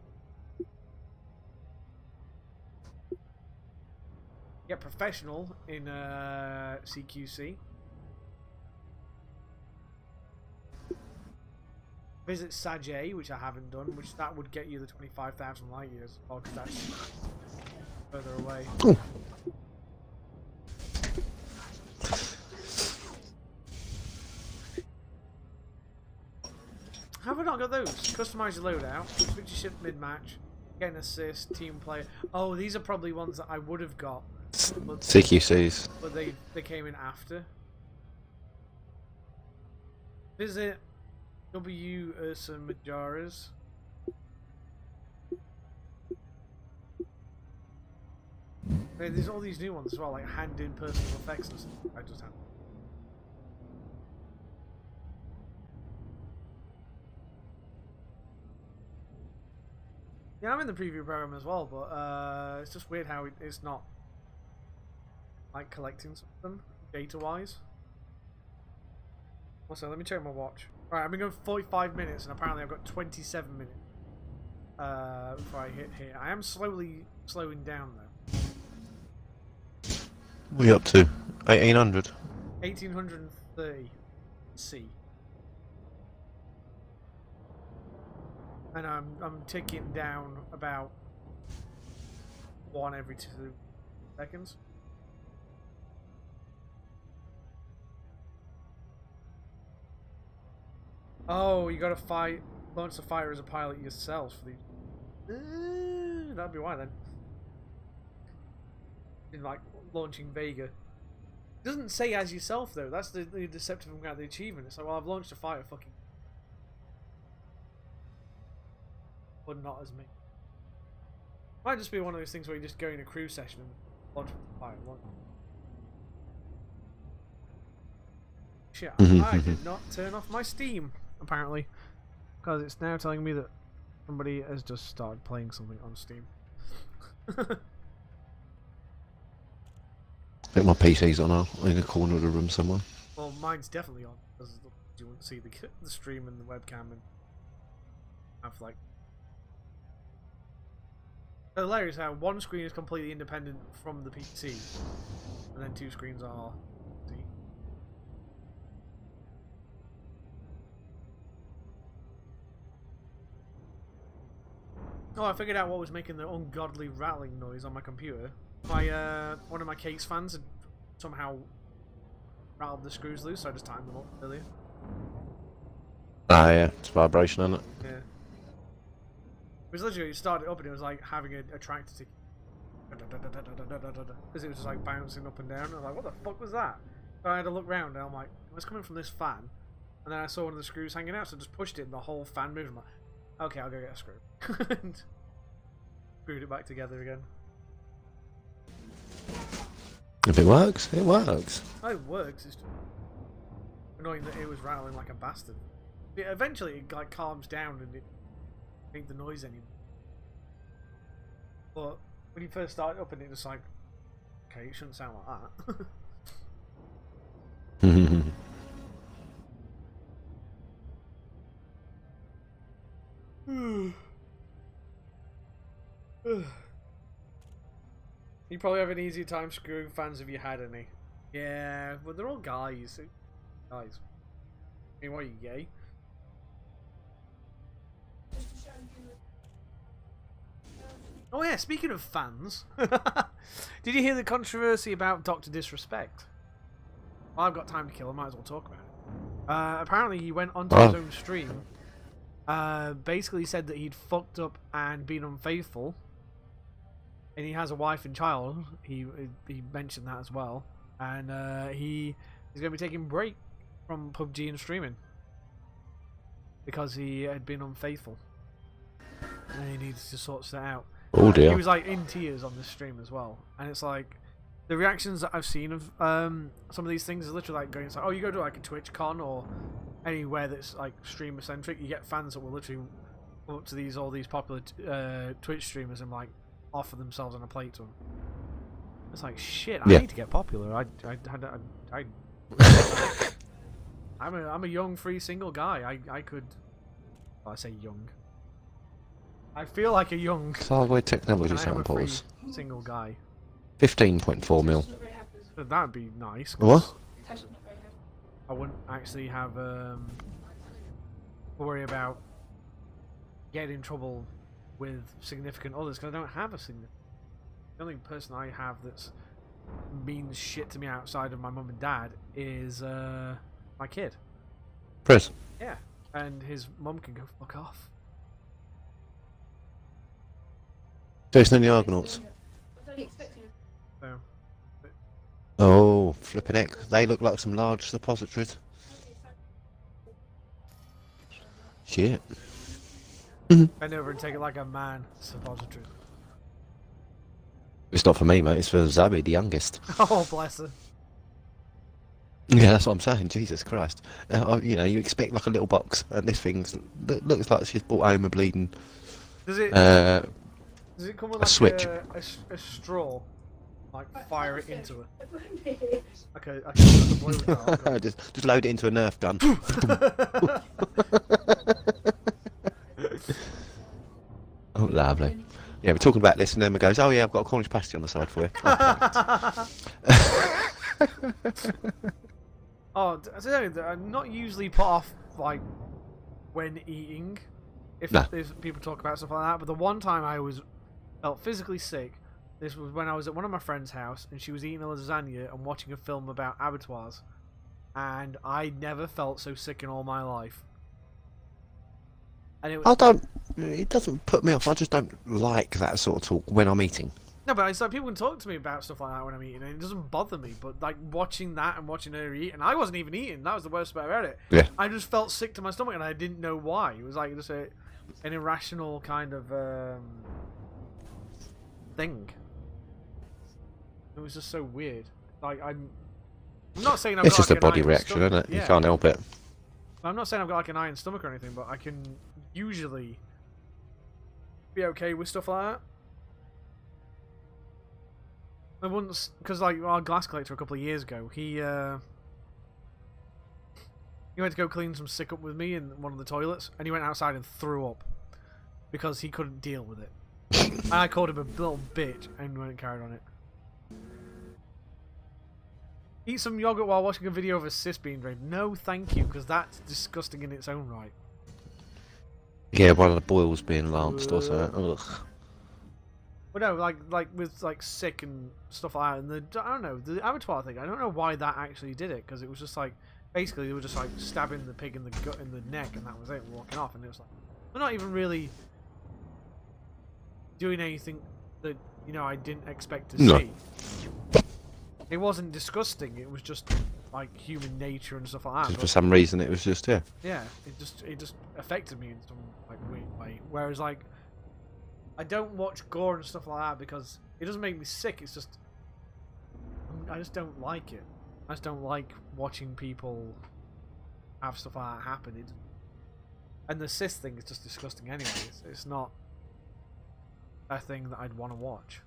Get professional in CQC. Visit Sajay, which I haven't done, which that would get you the 25,000 light years. Oh, because that's further away.
Ooh.
Have I not got those? Customize your loadout, switch your ship mid-match, get an assist, team player. Oh, these are probably ones that I would have got. But,
CQCs.
but they came in after. Visit W. Ursa Majora's. There's all these new ones as well, like hand-in personal effects and stuff. I just have. Yeah, I'm in the preview program as well, but it's just weird how it's not like collecting something data-wise. Also, let me check my watch. Alright, I've been going 45 minutes, and apparently I've got 27 minutes before I hit here. I am slowing down though.
What are you up to? 1800.
1830 C. And I'm ticking down about 1 every 2 seconds. Oh, you gotta launch the fighter as a pilot yourself for these. That'd be why then. In like launching Vega. It doesn't say as yourself though. That's the deceptive thing about the achievement. It's like, well, I've launched a fighter, fucking. But not as me. Might just be one of those things where you just go in a crew session and launch a fighter. Shit, I did not turn off my Steam, apparently. Because it's now telling me that somebody has just started playing something on Steam.
I think my PC's on now, in a corner of the room somewhere.
Well, mine's definitely on, because you wouldn't see the stream and the webcam and have like... It's hilarious how one screen is completely independent from the PC, and then 2 screens are... See? Oh, I figured out what was making the ungodly rattling noise on my computer. One of my case fans had somehow rattled the screws loose, so I just tightened them up earlier.
Ah, yeah, it's vibration, isn't it?
Yeah. It was literally, you started up and it was like having a tractor tick. Because it was just like bouncing up and down. I was like, what the fuck was that? So I had to look round and I'm like, it was coming from this fan. And then I saw one of the screws hanging out, so I just pushed it and the whole fan moved. I'm like, okay, I'll go get a screw. And screwed it back together again.
If it works, it works.
Oh, it works. It's just annoying that it was rattling like a bastard. Eventually it like calms down and it ain't the noise anymore. But when you first start up and it just like, okay, it shouldn't sound like that. You probably have an easier time screwing fans if you had any. Yeah, but they're all guys. Guys. I mean, what are you, gay? Oh yeah, speaking of fans, did you hear the controversy about Dr. Disrespect? Well, I've got time to kill, I might as well talk about it. Apparently he went onto his own stream, basically said that he'd fucked up and been unfaithful, and he has a wife and child. He mentioned that as well, and he is going to be taking a break from PUBG and streaming because he had been unfaithful, and he needs to sort that out.
Oh dear.
He was like in tears on this stream as well, and it's like the reactions that I've seen of some of these things is literally like going, oh, you go to like a Twitch con or anywhere that's like streamer centric, you get fans that will literally come up to all these popular Twitch streamers and like offer themselves on a plate to them. It's like, shit, I need to get popular. I'm a young free single guy. I could, well, I say young, I feel like a young
Sideways technology
and I am a free
samples.
single guy.
15.4 mil.
So that'd be nice. 'cause
What?
I wouldn't actually have worry about getting in trouble with significant others because I don't have a significant. The only person I have that's means shit to me outside of my mum and dad is my kid.
Chris.
Yeah, and his mum can go fuck off.
Jason and the Argonauts.
So
Oh, flipping heck. They look like some large suppositories. Shit.
bend over and take it like a man. Suppository.
It's not for me, mate. It's for Zoe, the youngest.
Oh, bless her.
Yeah, that's what I'm saying. Jesus Christ. You know, you expect like a little box, and this thing looks like she's brought home a bleeding.
Does it?
Uh,
Does it come with
a
like
switch.
a straw? Like fire it into it. Okay, I can blow it out.
just load it into a Nerf gun. Oh, lovely. Yeah, we're talking about this, and Emma goes, "Oh yeah, I've got a Cornish pasty on the side for you."
Oh, I'm not usually put off like when eating. If people talk about stuff like that, but the one time I felt physically sick. This was when I was at one of my friend's house, and she was eating a lasagna and watching a film about abattoirs, and I never felt so sick in all my life. And
It doesn't put me off. I just don't like that sort of talk when I'm eating.
No, but it's like people can talk to me about stuff like that when I'm eating, and it doesn't bother me. But like watching that and watching her eat, and I wasn't even eating. That was the worst part about it.
Yeah.
I just felt sick to my stomach, and I didn't know why. It was like just an irrational kind of thing. It was just so weird. Like I'm not saying I've
It's
got
just
like
a body
an iron
reaction,
stomach.
isn't it?
Yeah.
You can't help it.
I'm not saying I've got like an iron stomach or anything, but I can usually be okay with stuff like that. I once, because like our glass collector a couple of years ago, he went to go clean some sick up with me in one of the toilets, and he went outside and threw up because he couldn't deal with it. And I called him a little bitch and went and carried on it. Eat some yogurt while watching a video of a cyst being drained. No, thank you, because that's disgusting in its own right.
Yeah, one of the boils being lanced or something. Ugh.
But no, like with like sick and stuff like that, and I don't know, the abattoir thing. I don't know why that actually did it, because it was just like basically they were just like stabbing the pig in the gut in the neck, and that was it, walking off, and it was like we're not even really doing anything that I didn't expect to see. It wasn't disgusting. It was just like human nature and stuff like that.
Just for some reason, it was just
Yeah, it just affected me in some like weird way. Whereas like I don't watch gore and stuff like that because it doesn't make me sick. It's just I just don't like it. I just don't like watching people have stuff like that happen. And the cyst thing is just disgusting anyway. It's not a thing that I'd want to watch.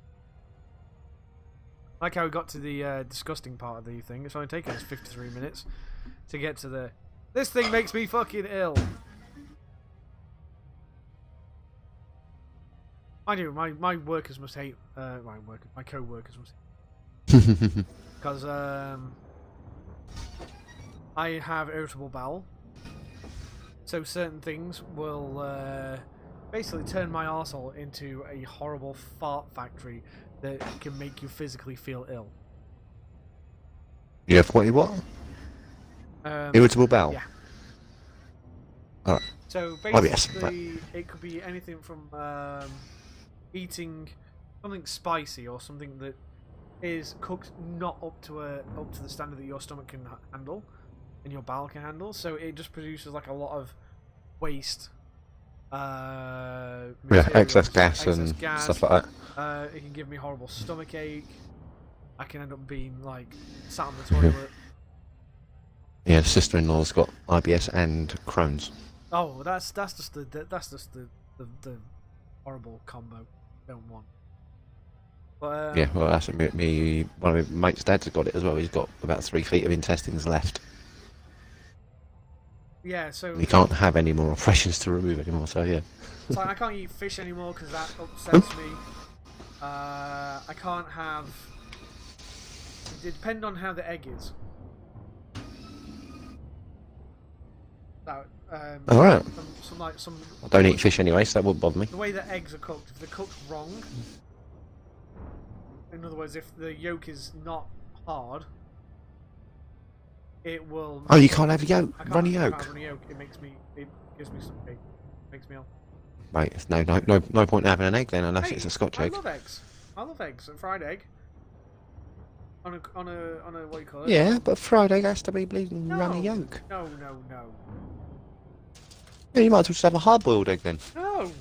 Like how we got to the disgusting part of the thing. It's only taken us 53 minutes to get to the... This thing makes me fucking ill. I do. My workers must hate... my co-workers must hate. Because I have irritable bowel. So certain things will basically turn my arsehole into a horrible fart factory that can make you physically feel ill.
You have what? Irritable bowel?
Yeah.
Alright.
So
IBS,
basically, it could be anything from eating something spicy or something that is cooked not up to the standard that your stomach can handle and your bowel can handle. So it just produces like a lot of waste.
Excess gas and stuff like that.
It can give me horrible stomach ache. I can end up being like sat on the toilet.
Yeah, sister-in-law's got IBS and Crohn's.
Oh, that's just the horrible combo. Don't want. But,
yeah, well, that's me. One of my mate's dads has got it as well. He's got about 3 feet of intestines left.
Yeah, so
He can't have any more operations to remove anymore. So yeah.
it's like I can't eat fish anymore because that upsets me. I can't have It depends on how the egg is. So,
Alright.
some.
I don't eat fish anyway, so that wouldn't bother me.
The way that eggs are cooked, if they're cooked wrong, in other words, if the yolk is not hard, it will.
Oh, you can't have yolk,
I can't,
runny
I can't
yolk?
have runny yolk. It gives me something. Makes me ill.
Mate, there's no point in having an egg then unless
Hey,
it's a Scotch
I
egg.
love eggs. I love eggs. A fried egg. On a what do you call it?
Yeah, but fried egg has to be bleeding runny
No.
yolk.
No.
Yeah, you might as well just have a hard-boiled egg then.
No. You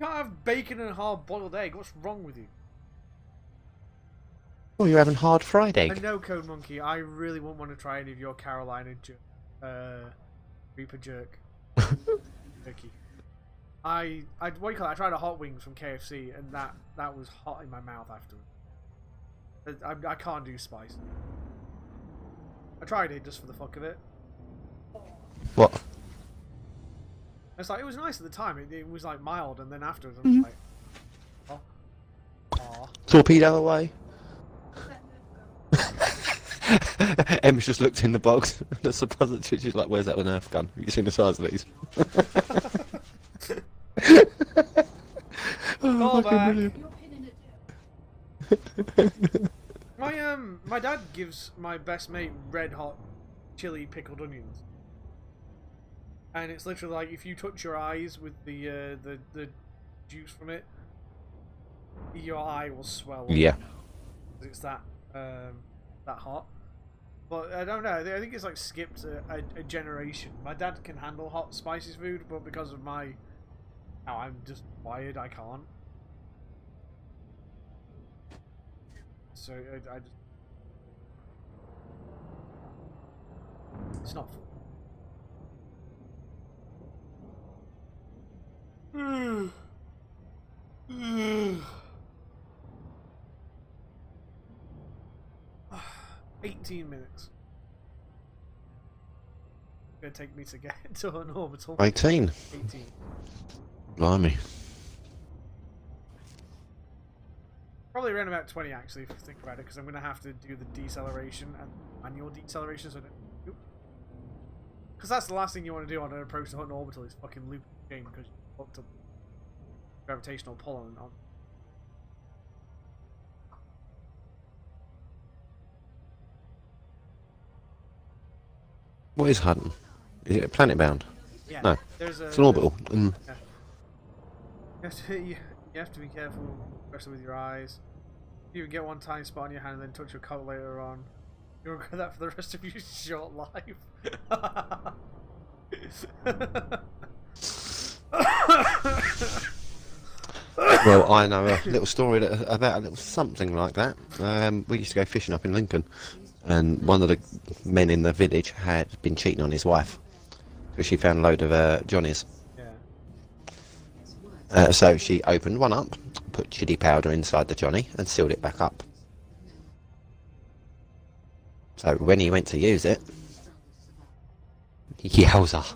can't have bacon and a hard-boiled egg. What's wrong with you?
Well, you're having hard fried
And
egg.
no, Code Monkey, I really wouldn't want to try any of your Carolina Reaper jerk. Turkey. What do you call it? I tried a hot wings from KFC, and that was hot in my mouth afterwards. I can't do spice. I tried it just for the fuck of it.
What?
It's like, it was nice at the time. It was like mild, and then afterwards I was like, oh. Aw.
Torpedo away. Em's just looked in the box. The suppository, she's like, "Where's that Nerf gun? Have you seen the size of these?"
Call back.
brilliant.
My dad gives my best mate red hot chili pickled onions, and it's literally like if you touch your eyes with the juice from it, your eye will swell.
Yeah.
It's that hot. But I don't know. I think it's like skipped a generation. My dad can handle hot, spicy food, but because of how I'm just wired, I can't. So I just. It's not fun. 18 minutes. It's gonna take me to get to an orbital.
18.
18.
Blimey.
Probably around about 20 actually, if you think about it, because I'm gonna have to do the deceleration and manual deceleration, so because that's the last thing you want to do on an approach to Hutton orbital is fucking loop the game because you fucked up gravitational pull on.
What is Hutton? Is it a planet bound?
Yeah,
No.
there's
It's an orbital.
Yeah. You have to be careful, especially with your eyes. You can get one tiny spot on your hand and then touch your coat later on. You'll regret that for the rest of your short life.
Well, I know a little story about a little something like that. We used to go fishing up in Lincoln, and one of the men in the village had been cheating on his wife because she found a load of Johnnies.
Yeah.
So she opened one up, put chili powder inside the Johnny, and sealed it back up. So when he went to use it, yowza.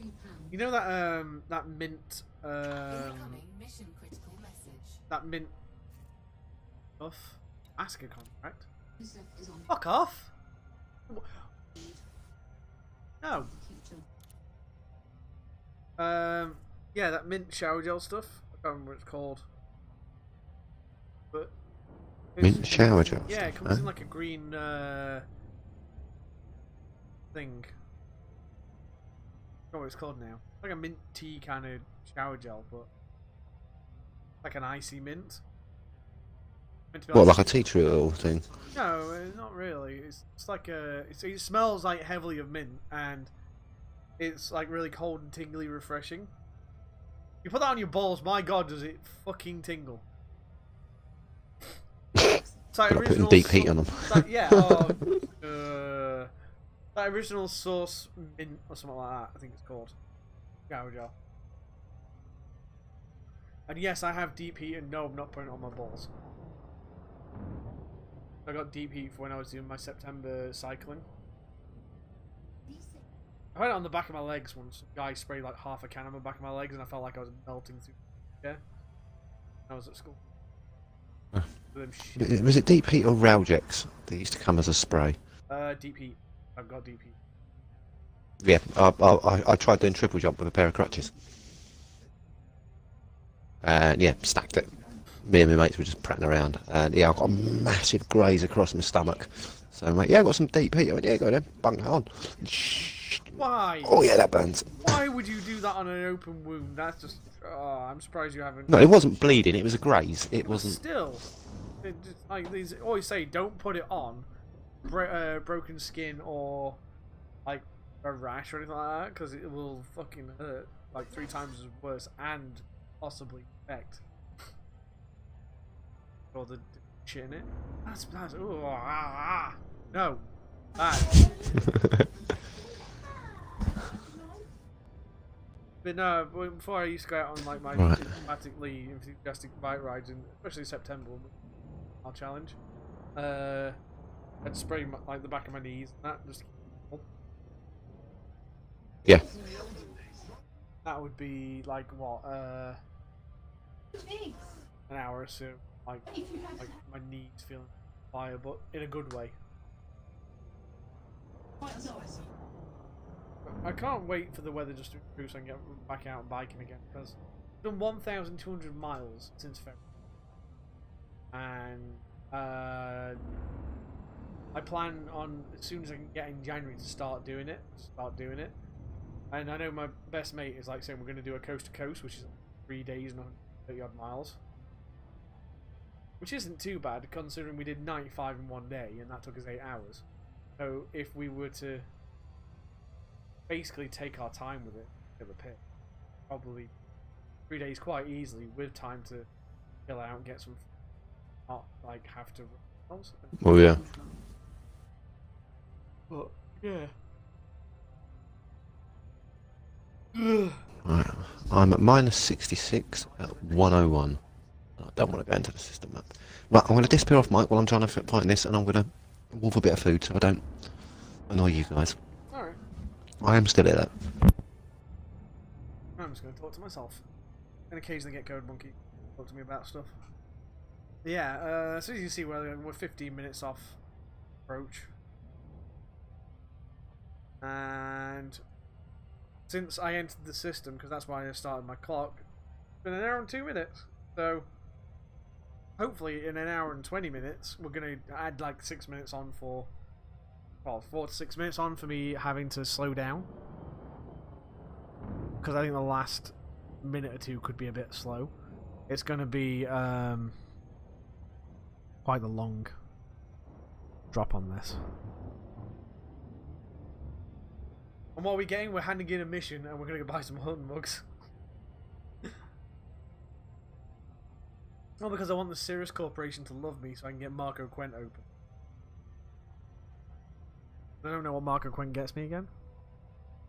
You know that that mint that mint stuff? Ask a contract. Fuck off. No. Yeah, that mint shower gel stuff. I can't remember what it's called. But
Mint shower gel.
yeah, it comes in like a green thing. I don't know what it's called now. Like a mint tea kind of shower gel, but like an icy mint. Meant to be
What, like a tea tree oil thing?
No, not really. It's like it smells like heavily of mint, and it's like really cold and tingly, refreshing. You put that on your balls, my god, does it fucking tingle? It's like
Like putting
original
deep heat on them.
Like, yeah, that original source mint or something like that. I think it's called shower gel. And yes, I have deep heat, and no, I'm not putting it on my balls. I got deep heat for when I was doing my September cycling. I had it on the back of my legs once. A guy sprayed like half a can on the back of my legs, and I felt like I was melting through. Yeah, I was at school.
Was it deep heat or Ralgex They used to come as a spray.
Deep heat. I've got deep heat.
Yeah, I tried doing triple jump with a pair of crutches. And yeah, stacked it. Me and my mates were just prattling around. And yeah, I got a massive graze across my stomach. So mate, yeah, I got some deep heat. I went, yeah, go then, bung it on.
Why?
Oh yeah, that burns.
Why would you do that on an open wound? That's just. Oh, I'm surprised you haven't.
No, it wasn't bleeding. It was a graze. It wasn't.
Still, it just, like these always say, don't put it on broken skin or like a rash or anything like that, because it will fucking hurt like 3 times as worse and possibly infect. Or the shit in it. That's ooh, no, bad. But no, before I used to go out on like my dramatically enthusiastic bike rides, and especially September, our challenge, I'd spray like the back of my knees and that just.
Yeah.
That would be like what, an hour or so, like my knees feeling fire, but in a good way. I can't wait for the weather just to improve so I can get back out and biking again, because I've done 1,200 miles since February, and I plan on, as soon as I can get in January, to start doing it. And I know my best mate is like saying we're going to do a coast to coast, which is 3 days and 130 odd miles, which isn't too bad considering we did 95 in 1 day and that took us 8 hours. So if we were to basically take our time with it, of a pit, probably 3 days quite easily, with time to chill out and get some, not like have to.
Oh yeah.
But yeah.
Right. I'm at minus 66 at 101. I don't want to go into the system map. Right, I'm going to disappear off mic while I'm trying to find this, and I'm going to wolf a bit of food so I don't annoy you guys.
Alright.
I am still here though.
I'm just going to talk to myself. And occasionally get Code Monkey talk to me about stuff. Yeah, so as you can see, we're 15 minutes off approach. And since I entered the system, because that's why I started my clock, it's been an hour and 2 minutes. So hopefully in an hour and 20 minutes, we're going to add like 6 minutes on for, well, 4 to 6 minutes on for me having to slow down. Because I think the last minute or two could be a bit slow. It's going to be quite the long drop on this. And what are we getting? We're handing in a mission and we're going to go buy some Hutton mugs. Not because I want the Cirrus Corporation to love me so I can get Marco Quent open. I don't know what Marco Quent gets me again.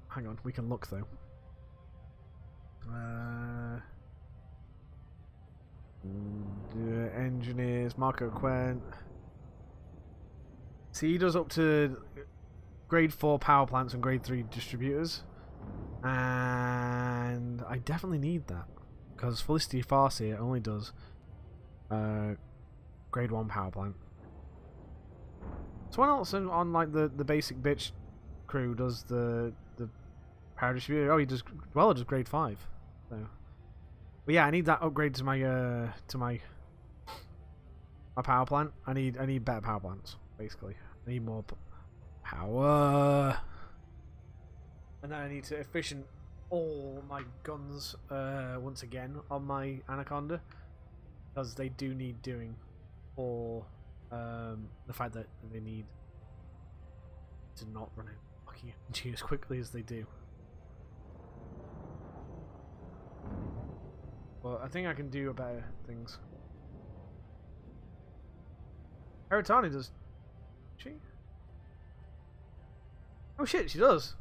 Hang on, we can look though. Engineers, Marco Quent. See, he does up to grade 4 power plants and grade 3 distributors. And I definitely need that. Because Felicity Farsi only does grade 1 power plant. Someone else on like the basic bitch crew does the power distributor. Oh, he does, well, it does grade 5. So, but yeah, I need that upgrade to my my power plant. I need better power plants, basically. I need more power, and then I need to efficient all my guns once again on my Anaconda, because they do need doing for the fact that they need to not run out of fucking energy as quickly as they do. But I think I can do better things. Eritani does she? Oh shit, she does.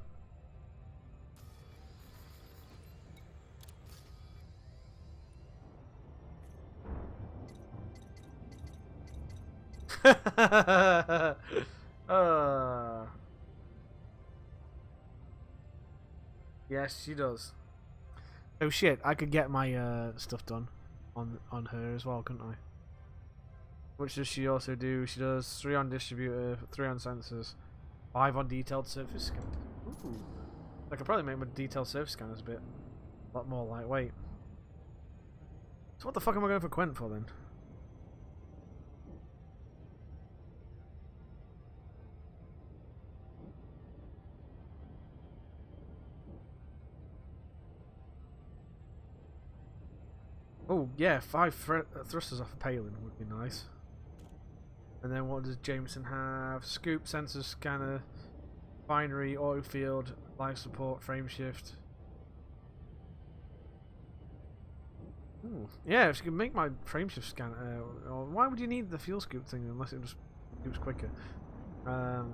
Yes, she does. Oh shit, I could get my stuff done on her as well, couldn't I? Which does she also do? She does 3 on distributor, 3 on sensors, 5 on detailed surface scan. Ooh. I could probably make my detailed surface scanners a lot more lightweight. So what the fuck am I going for Quent for then? Oh yeah, 5 thrusters off of Palin would be nice. And then what does Jameson have? Scoop, sensor scanner, binary, auto field, life support, frame shift. Ooh. Yeah, if you can make my frame shift scanner, why would you need the fuel scoop thing unless it just scoops quicker? The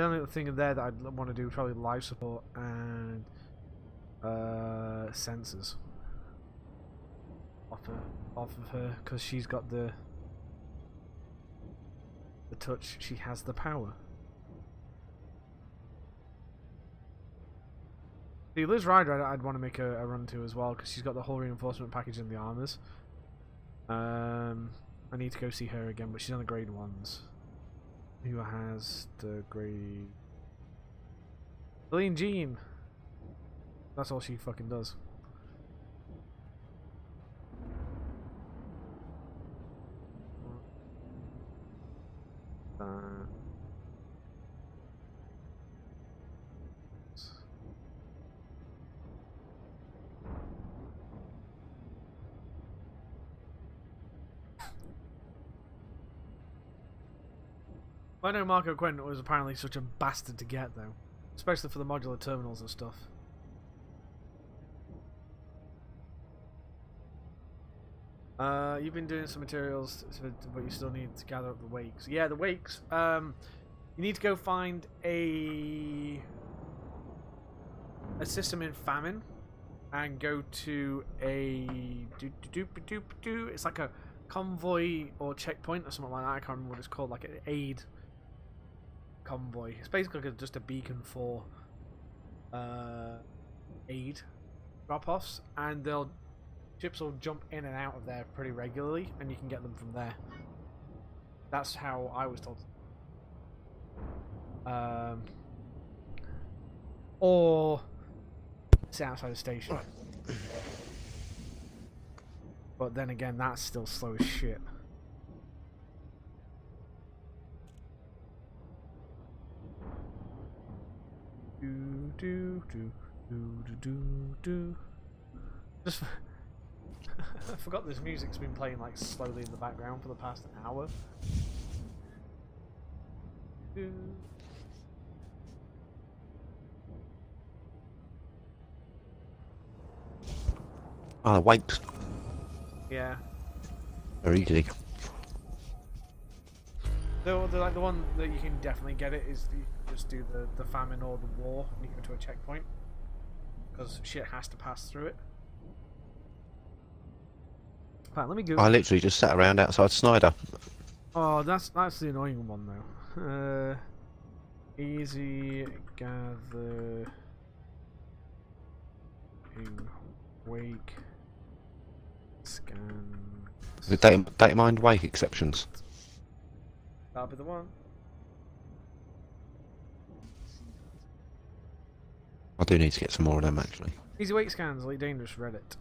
only thing in there that I'd want to do is probably life support and sensors off of her, because she's got the touch. She has the power. The Liz Rider I'd want to make a run to as well, because she's got the whole reinforcement package and the armors. I need to go see her again, but she's on the grade 1s. Who has the grade? Celine Jean. That's all she fucking does. I know Marco Quent was apparently such a bastard to get though, especially for the modular terminals and stuff. You've been doing some materials, but you still need to gather up the wakes. Yeah, the wakes. You need to go find a system in famine, and go to a it's like a convoy or checkpoint or something like that. I can't remember what it's called. Like an aid convoy. It's basically just a beacon for aid drop-offs, and ships will jump in and out of there pretty regularly, and you can get them from there. That's how I was told. Or sit outside the station. But then again, that's still slow as shit. Do do do do do do do. Just. I forgot this music's been playing like slowly in the background for the past hour.
Ah, wait.
Yeah.
Very easy.
The one that you can definitely get it is you just do the famine or the war and you go to a checkpoint, because shit has to pass through it. Right, let me go.
I literally just sat around outside Snyder.
Oh, that's the annoying one though. Easy gather wake scan.
The data mined wake exceptions.
That'll be the one.
I do need to get some more of them actually.
Easy wake scans, Elite Dangerous, Reddit.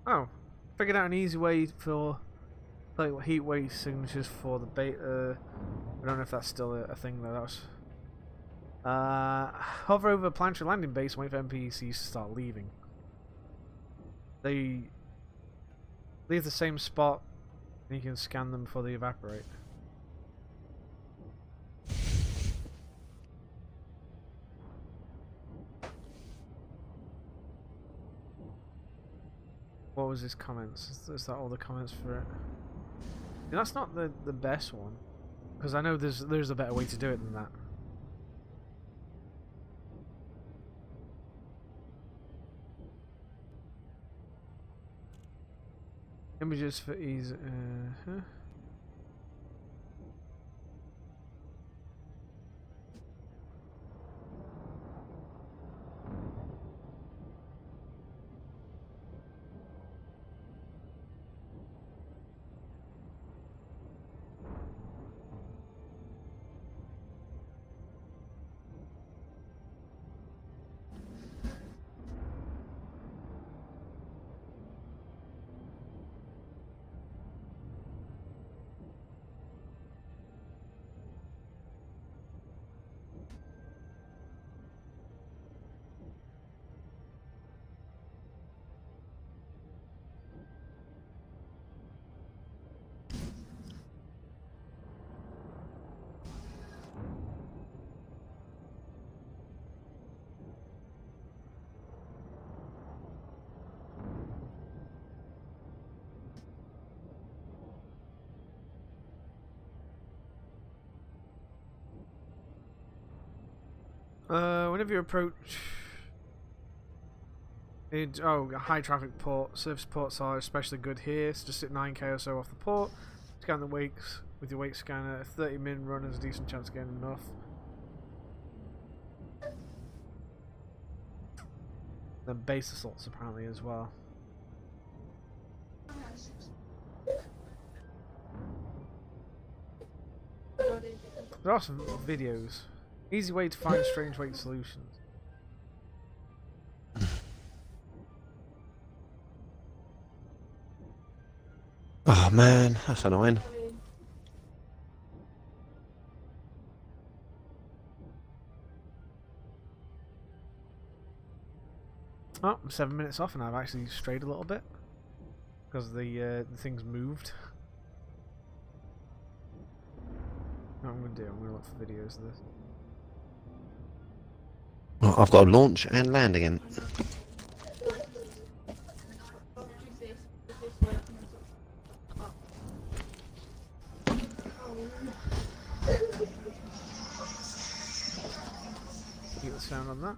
Oh, figured out an easy way for like heat wave signatures for the beta. I don't know if that's still a thing though. That was hover over planetary landing base and wait for NPCs to start leaving. They leave the same spot and you can scan them before they evaporate. What was his comments? Is that all the comments for it? Yeah, that's not the best one, because I know there's a better way to do it than that. Images for ease. Whenever you approach... high traffic port. Surface ports are especially good here, so just sit 9k or so off the port. Scan the wakes with your wake scanner. A 30-min run has a decent chance of getting enough. Then base assaults apparently as well. There are some videos. Easy way to find strange wake solutions.
Oh man, that's annoying.
Oh, I'm 7 minutes off and I've actually strayed a little bit because the thing's moved. What I'm going to do, I'm going to look for videos of this.
Well, I've got to launch and land again.
Get the sound on that.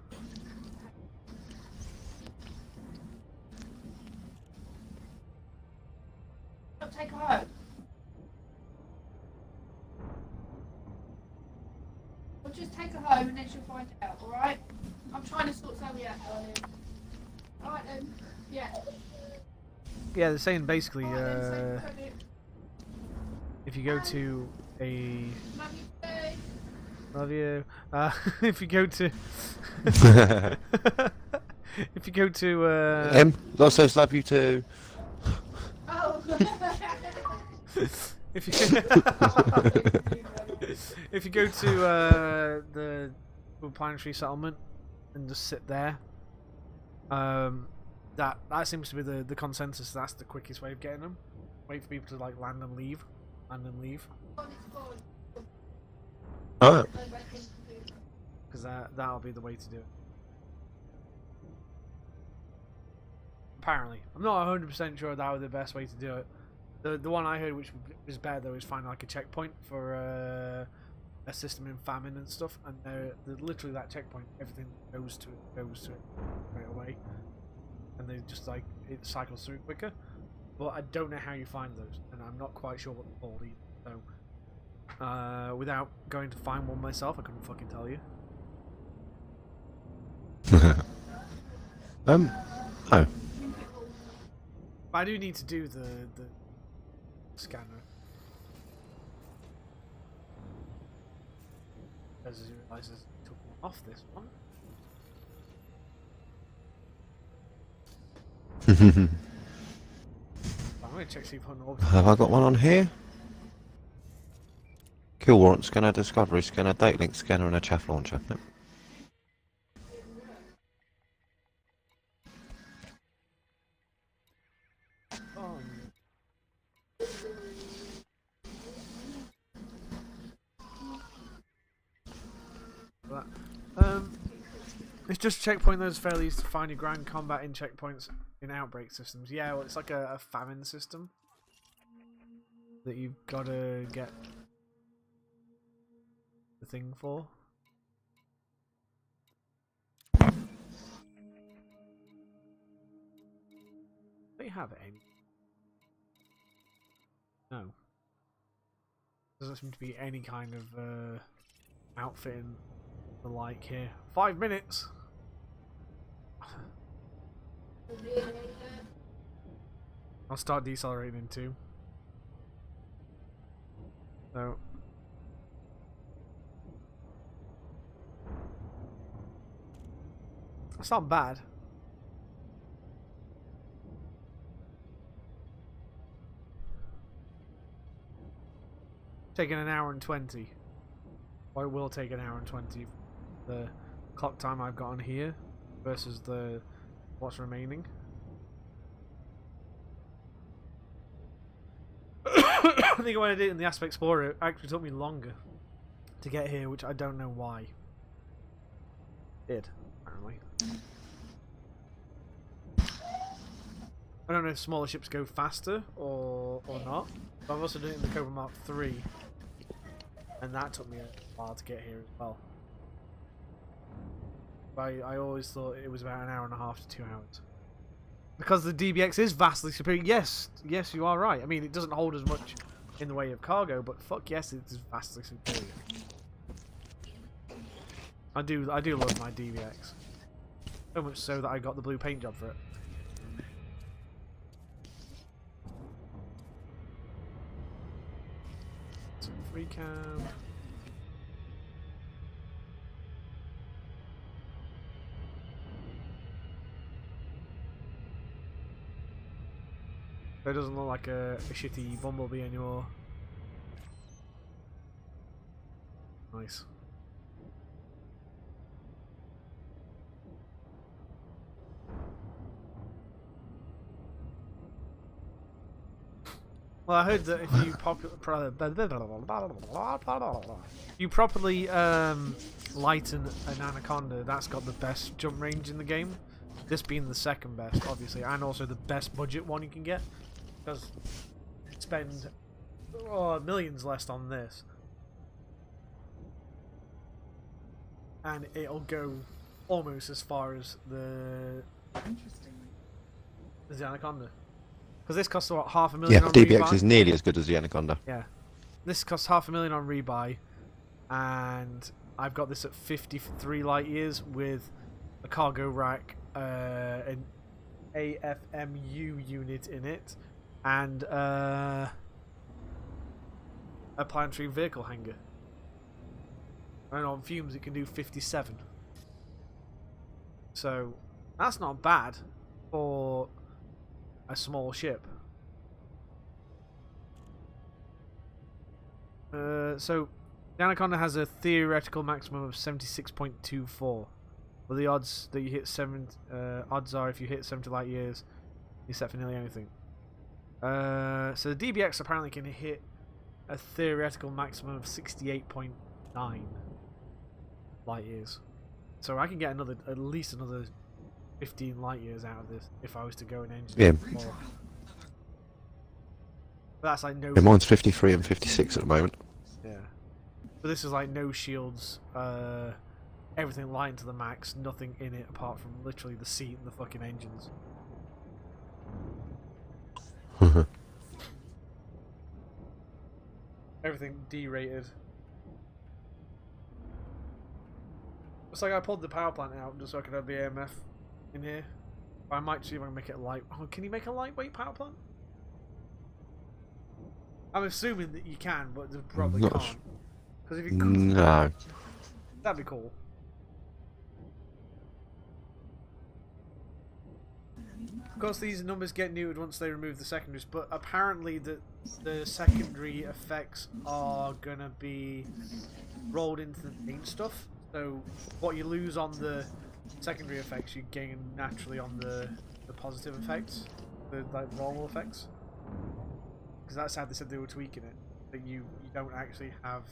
Don't take her home. We'll just take her home and then she'll find out, alright? I'm trying to sort something out, darling. Alright then. Yeah.
Yeah, they're saying basically,
Alright then, save credit.
if you go to a...
Love you, babe.
Love you. If you go to... if you go to...
Also love you too.
Oh.
if you... if you go to the planetary settlement and just sit there, that seems to be the consensus. That's the quickest way of getting them. Wait for people to like land and leave.
Oh.
Because that'll be the way to do it. Apparently, I'm not 100% sure that was the best way to do it. The one I heard, which was better though, is find like a checkpoint for a system in famine and stuff, and they're literally that checkpoint. Everything goes to it right away, and they just like it cycles through quicker. But I don't know how you find those, and I'm not quite sure what they're called either. So, without going to find one myself, I couldn't fucking tell you.
Oh.
But I do need to do the scanner. As he realizes it took one off this one. I'm going to check see if I'm orbital.
Have I got one on here? Kill warrant scanner, discovery scanner, date link scanner, and a chaff launcher. Yep.
Oh, but, it's just checkpoint those fairly easy to find your ground combat in checkpoints in outbreak systems. Yeah, well, it's like a famine system that you've got to get the thing for. They have any? No. Doesn't seem to be any kind of outfit in the like here. 5 minutes. I'll start decelerating in 2. So that's not bad. Taking an hour and 20. Or it will take an hour and 20. The clock time I've got on here versus the what's remaining. I think when I did it in the Aspect Explorer, it actually took me longer to get here, which I don't know why. It did, apparently. I don't know if smaller ships go faster or not. But I've also done it in the Cobra Mark III, and that took me a while to get here as well. I always thought it was about an hour and a half to 2 hours. Because the DBX is vastly superior. Yes, you are right. I mean, it doesn't hold as much in the way of cargo, but fuck yes, it is vastly superior. I do love my DBX. So much so that I got the blue paint job for it. Some free cam. So it doesn't look like a shitty Bumblebee anymore. Nice. Well, I heard that if you properly lighten an Anaconda, that's got the best jump range in the game. This being the second best, obviously, and also the best budget one you can get. Because spend millions less on this, and it'll go almost as far as the Anaconda. Because this costs what, $500,000
Yeah,
on
the DBX
rebuy?
is nearly as good as the Anaconda.
Yeah, this costs $500,000 on rebuy, and I've got this at 53 light years with a cargo rack, an AFMU unit in it, and a planetary vehicle hangar. And on fumes it can do 57. So that's not bad for a small ship. So the Anaconda has a theoretical maximum of 76.24. Well, the odds that you hit odds are if you hit 70 light years, you're set for nearly anything. So the DBX apparently can hit a theoretical maximum of 68.9 light years. So I can get at least another 15 light years out of this if I was to go an engine.
Yeah.
More. But that's like no.
Yeah, mine's 53 and 56 at the moment.
Yeah. But this is like no shields, everything lightened to the max, nothing in it apart from literally the seat and the fucking engines. Everything D-rated. It's like I pulled the power plant out just so I could have the AMF in here. I might see if I can make it light. Oh, can you make a lightweight power plant? I'm assuming that you can, but you probably
Not
can't. Because if you could,
No.
that'd be cool. Of course, these numbers get neutered once they remove the secondaries, but apparently the secondary effects are gonna be rolled into the main stuff. So what you lose on the secondary effects, you gain naturally on the positive effects, the like normal effects. Because that's how they said they were tweaking it. That you don't actually have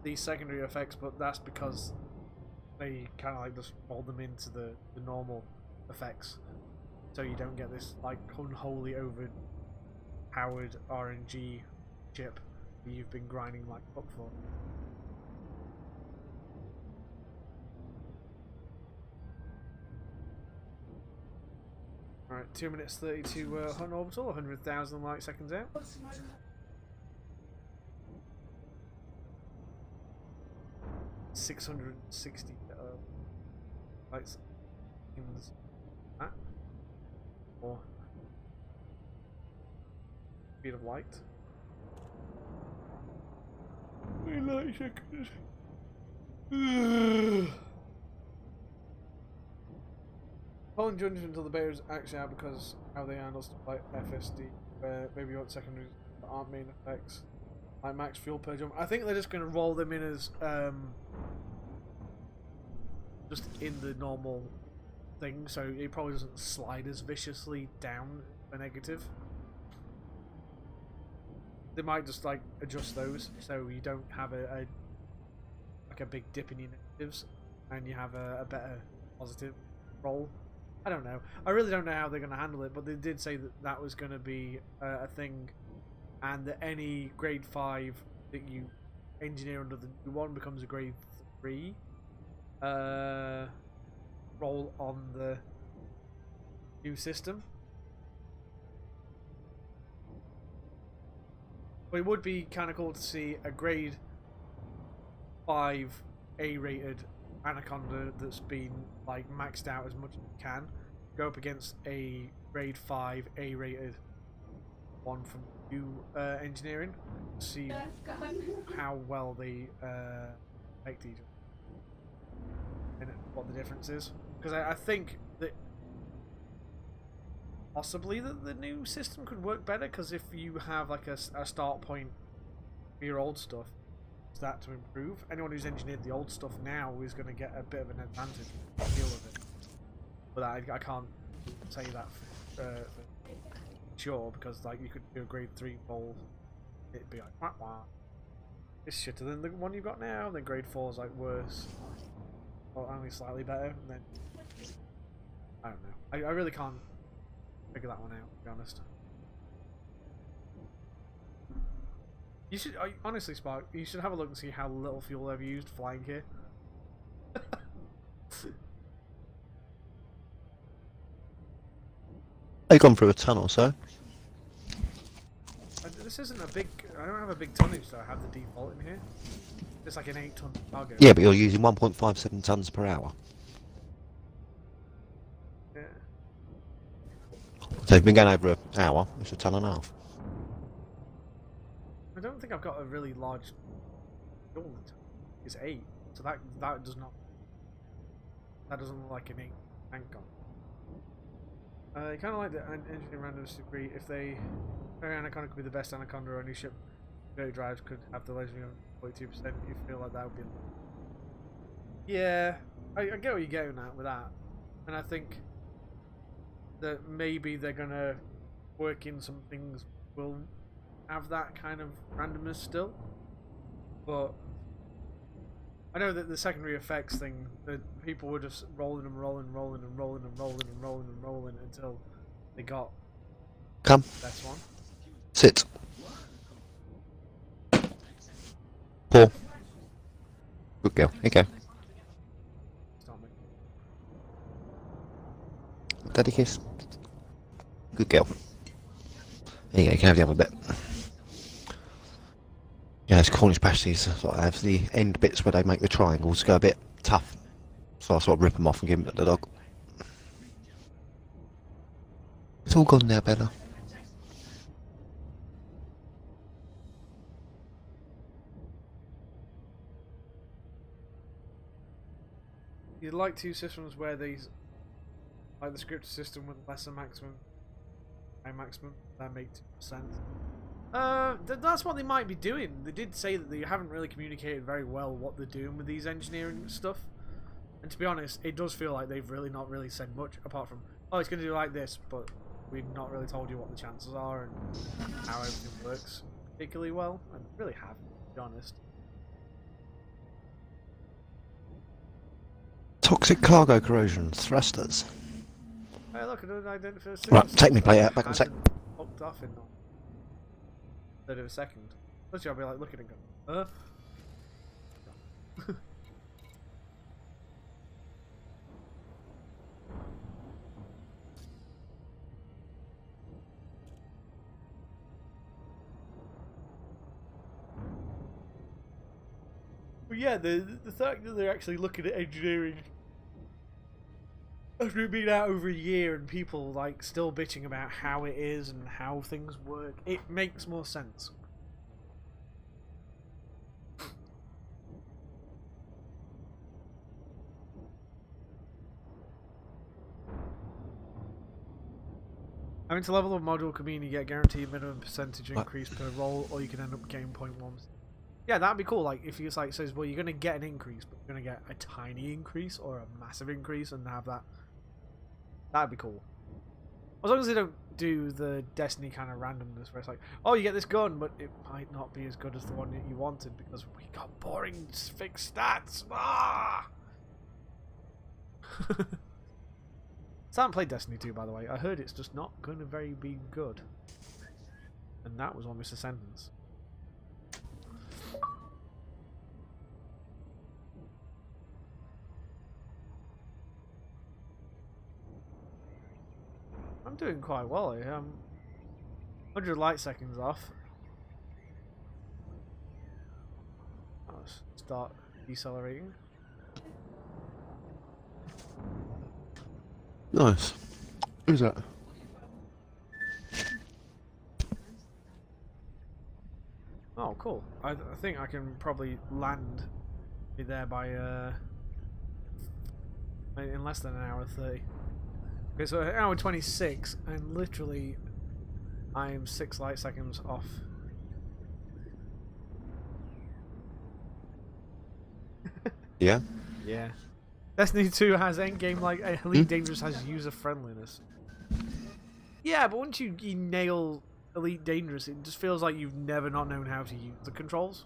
these secondary effects, but that's because they kind of like just roll them into the normal effects, so you don't get this like unholy overpowered RNG chip that you've been grinding like up for. Alright, 2 minutes 32 Hutton orbital, 100,000 light seconds out. 660 lights in that, or speed of light. 9 seconds. Pulling judgment until the bear's actually out because how they handle stuff like FSD, where maybe you want secondaries that aren't main effects, like max fuel per jump. I think they're just going to roll them in as just in the normal thing, so it probably doesn't slide as viciously down a negative. They might just like adjust those so you don't have a big dip in your negatives and you have a better positive roll. I don't know. I really don't know how they're going to handle it, but they did say that that was going to be a thing, and that any grade 5 that you engineer under the new one becomes a grade 3 role on the new system. But it would be kind of cool to see a grade 5 A-rated Anaconda that's been like maxed out as much as it can go up against a grade 5 A-rated one from new engineering. See how well they affect each other and what the difference is. Because I think that possibly the new system could work better, because if you have like a start point for your old stuff, that to improve. Anyone who's engineered the old stuff now is going to get a bit of an advantage feel of it. But I can't say that for sure, because like you could do a grade 3 bowl, it'd be like wah wah. It's shitter than the one you've got now. Then grade 4 is like worse, or only slightly better. And then I don't know. I really can't figure that one out, to be honest. You should honestly, Spark. You should have a look and see how little fuel I've used flying here.
They've gone through a tunnel, so.
This isn't a big. I don't have a big tonnage, so I have the default in here. It's like an 8-ton cargo.
Yeah, but you're using 1.57 tons per hour.
Yeah.
So you've been going over an hour. It's a ton and a half.
I don't think I've got a really large fuel. It's 8, so that does not. That doesn't look like an 8 tank gun. I kind of like the engineering randomness degree. If they, Anaconda could be the best Anaconda, or any ship dirty drives could have the legendary 42%. You feel like that would be. Yeah, I get what you're getting at with that, and I think that maybe they're gonna work in some things will have that kind of randomness still, but I know that the secondary effects thing, that people were just rolling until they got
Come.
the best one.
Sit. Paul. Good girl. Here you go.
Start making-
Daddy kiss. Good girl. There you go, you can have the other bit. Yeah, those Cornish pasties sort of have the end bits where they make the triangles go a bit tough. So I sort of rip them off and give them to the dog. It's all gone now, Bella.
You'd like two systems where these, like the scripted system with lesser maximum, high maximum, that make sense. That's what they might be doing. They did say that they haven't really communicated very well what they're doing with these engineering stuff. And to be honest, it does feel like they've really not really said much apart from, oh, it's going to do like this, but we've not really told you what the chances are and how everything works particularly well. And really haven't, to be honest.
Toxic cargo corrosion, thrusters.
Hey, look, I don't identify.
Right, take me plate out back in a sec.
Hooked off in third of a second. Literally, I'll be like looking and going, But yeah, the fact that they're actually looking at engineering after it being out over a year and people like still bitching about how it is and how things work, it makes more sense. I mean, to level up module could mean you get guaranteed minimum percentage increase per roll, or you can end up getting 0.1. Yeah, that'd be cool. Like if you like says, well, you're gonna get an increase, but you're gonna get a tiny increase or a massive increase, and have that. That'd be cool. As long as they don't do the Destiny kind of randomness, where it's like, oh, you get this gun, but it might not be as good as the one that you wanted because we got boring fixed stats. Ah! So I haven't played Destiny 2, by the way. I heard it's just not going to be good. And that was almost a sentence. I'm doing quite well here. I'm 100 light seconds off. I'll start decelerating.
Nice. Who's that?
Oh, cool. I think I can probably land me there by in less than an hour 30. Okay, so an hour 26, and literally I'm 6 light seconds off.
Yeah.
Yeah. Destiny 2 has endgame like Elite Dangerous has user friendliness. Yeah, but once you nail Elite Dangerous, it just feels like you've never not known how to use the controls.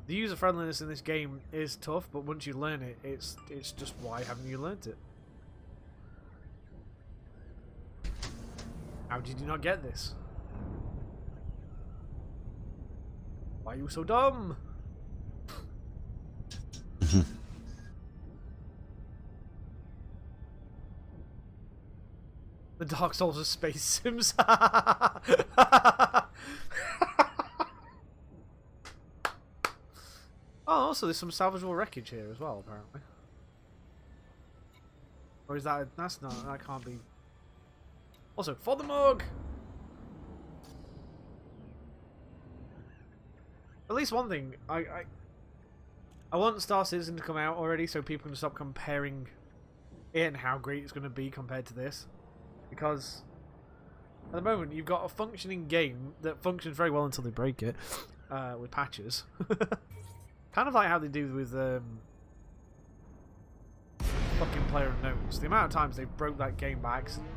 The user friendliness in this game is tough, but once you learn it, it's just why haven't you learnt it? How did you not get this? Why are you so dumb? The Dark Souls of Space Sims. Oh, also there's some salvageable wreckage here as well, apparently. Or is that... that's not... that can't be... Also, for the mug! At least one thing, I want Star Citizen to come out already so people can stop comparing it and how great it's going to be compared to this. Because at the moment you've got a functioning game that functions very well until they break it with patches. Kind of like how they do with fucking PlayerUnknown's. The amount of times they broke that game by accident.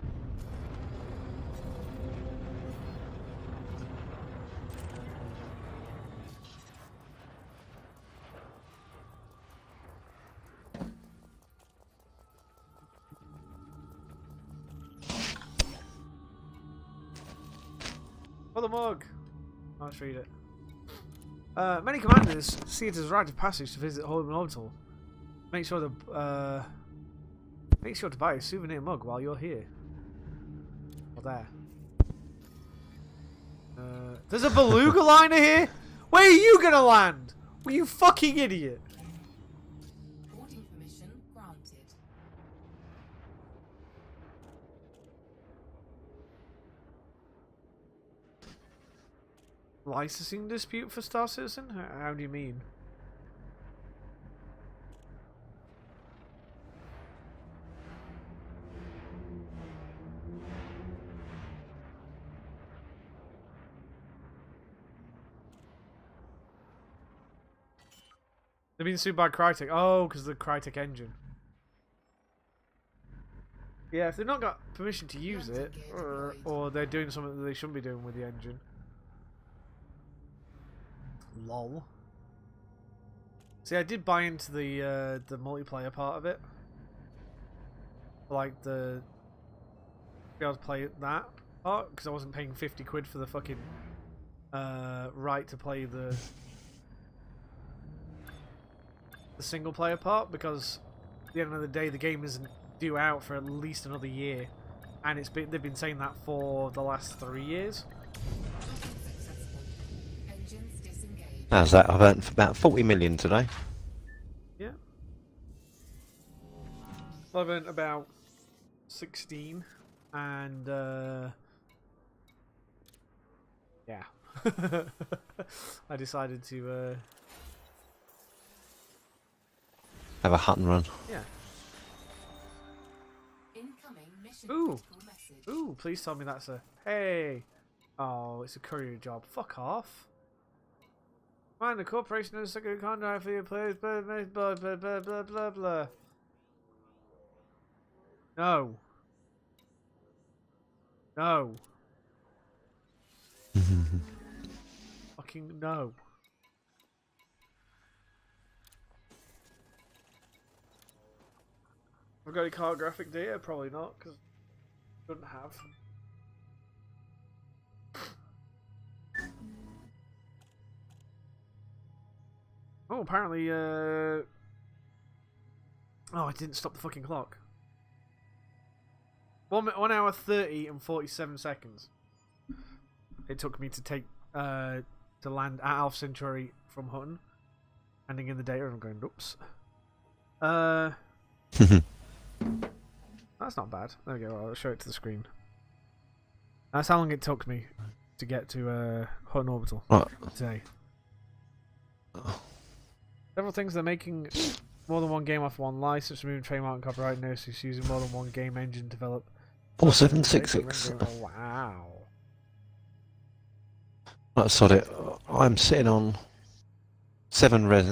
For the mug! Let's read it. Many commanders see it as a rite of passage to visit Hutton orbital. Make sure to buy a souvenir mug while you're here. Or there. There's a beluga liner here? Where are you gonna land? Well, you fucking idiot!
Boarding permission granted.
Licensing dispute for Star Citizen? How do you mean? They've been sued by Crytek. Oh, because of the Crytek engine. Yeah, if they've not got permission to use it, or they're doing something that they shouldn't be doing with the engine. Lol. See, I did buy into the multiplayer part of it. Like the be able to play that part because I wasn't paying 50 quid for the fucking right to play the single player part, because at the end of the day the game isn't due out for at least another year, and they've been saying that for the last 3 years.
How's that? I've earned about 40 million today.
Yeah. I've earned about 16, and yeah. I decided to
Have a Hutton run.
yeah.
Incoming mission
Ooh.
critical message.
Ooh, please tell me that's a... Hey! Oh, it's a courier job. Fuck off. Mind the corporation has a second contract for your players, blah, blah, blah, blah, blah, blah, blah, blah. No. No. Fucking no. I've got any car graphic data? Probably not, because I shouldn't have. Oh, apparently, oh, I didn't stop the fucking clock. 1 hour 30 and 47 seconds. It took me to take to land at Alpha Centauri from Hutton, handing in the data, and I'm going, oops. That's not bad. There we go. I'll show it to the screen. That's how long it took me to get to Hutton Orbital today. Several things they're making more than one game off one license, removing trademark and copyright notice, using more than one game engine to develop.
4766.
Oh, wow.
Right, sod it. I'm sitting on 7 resin.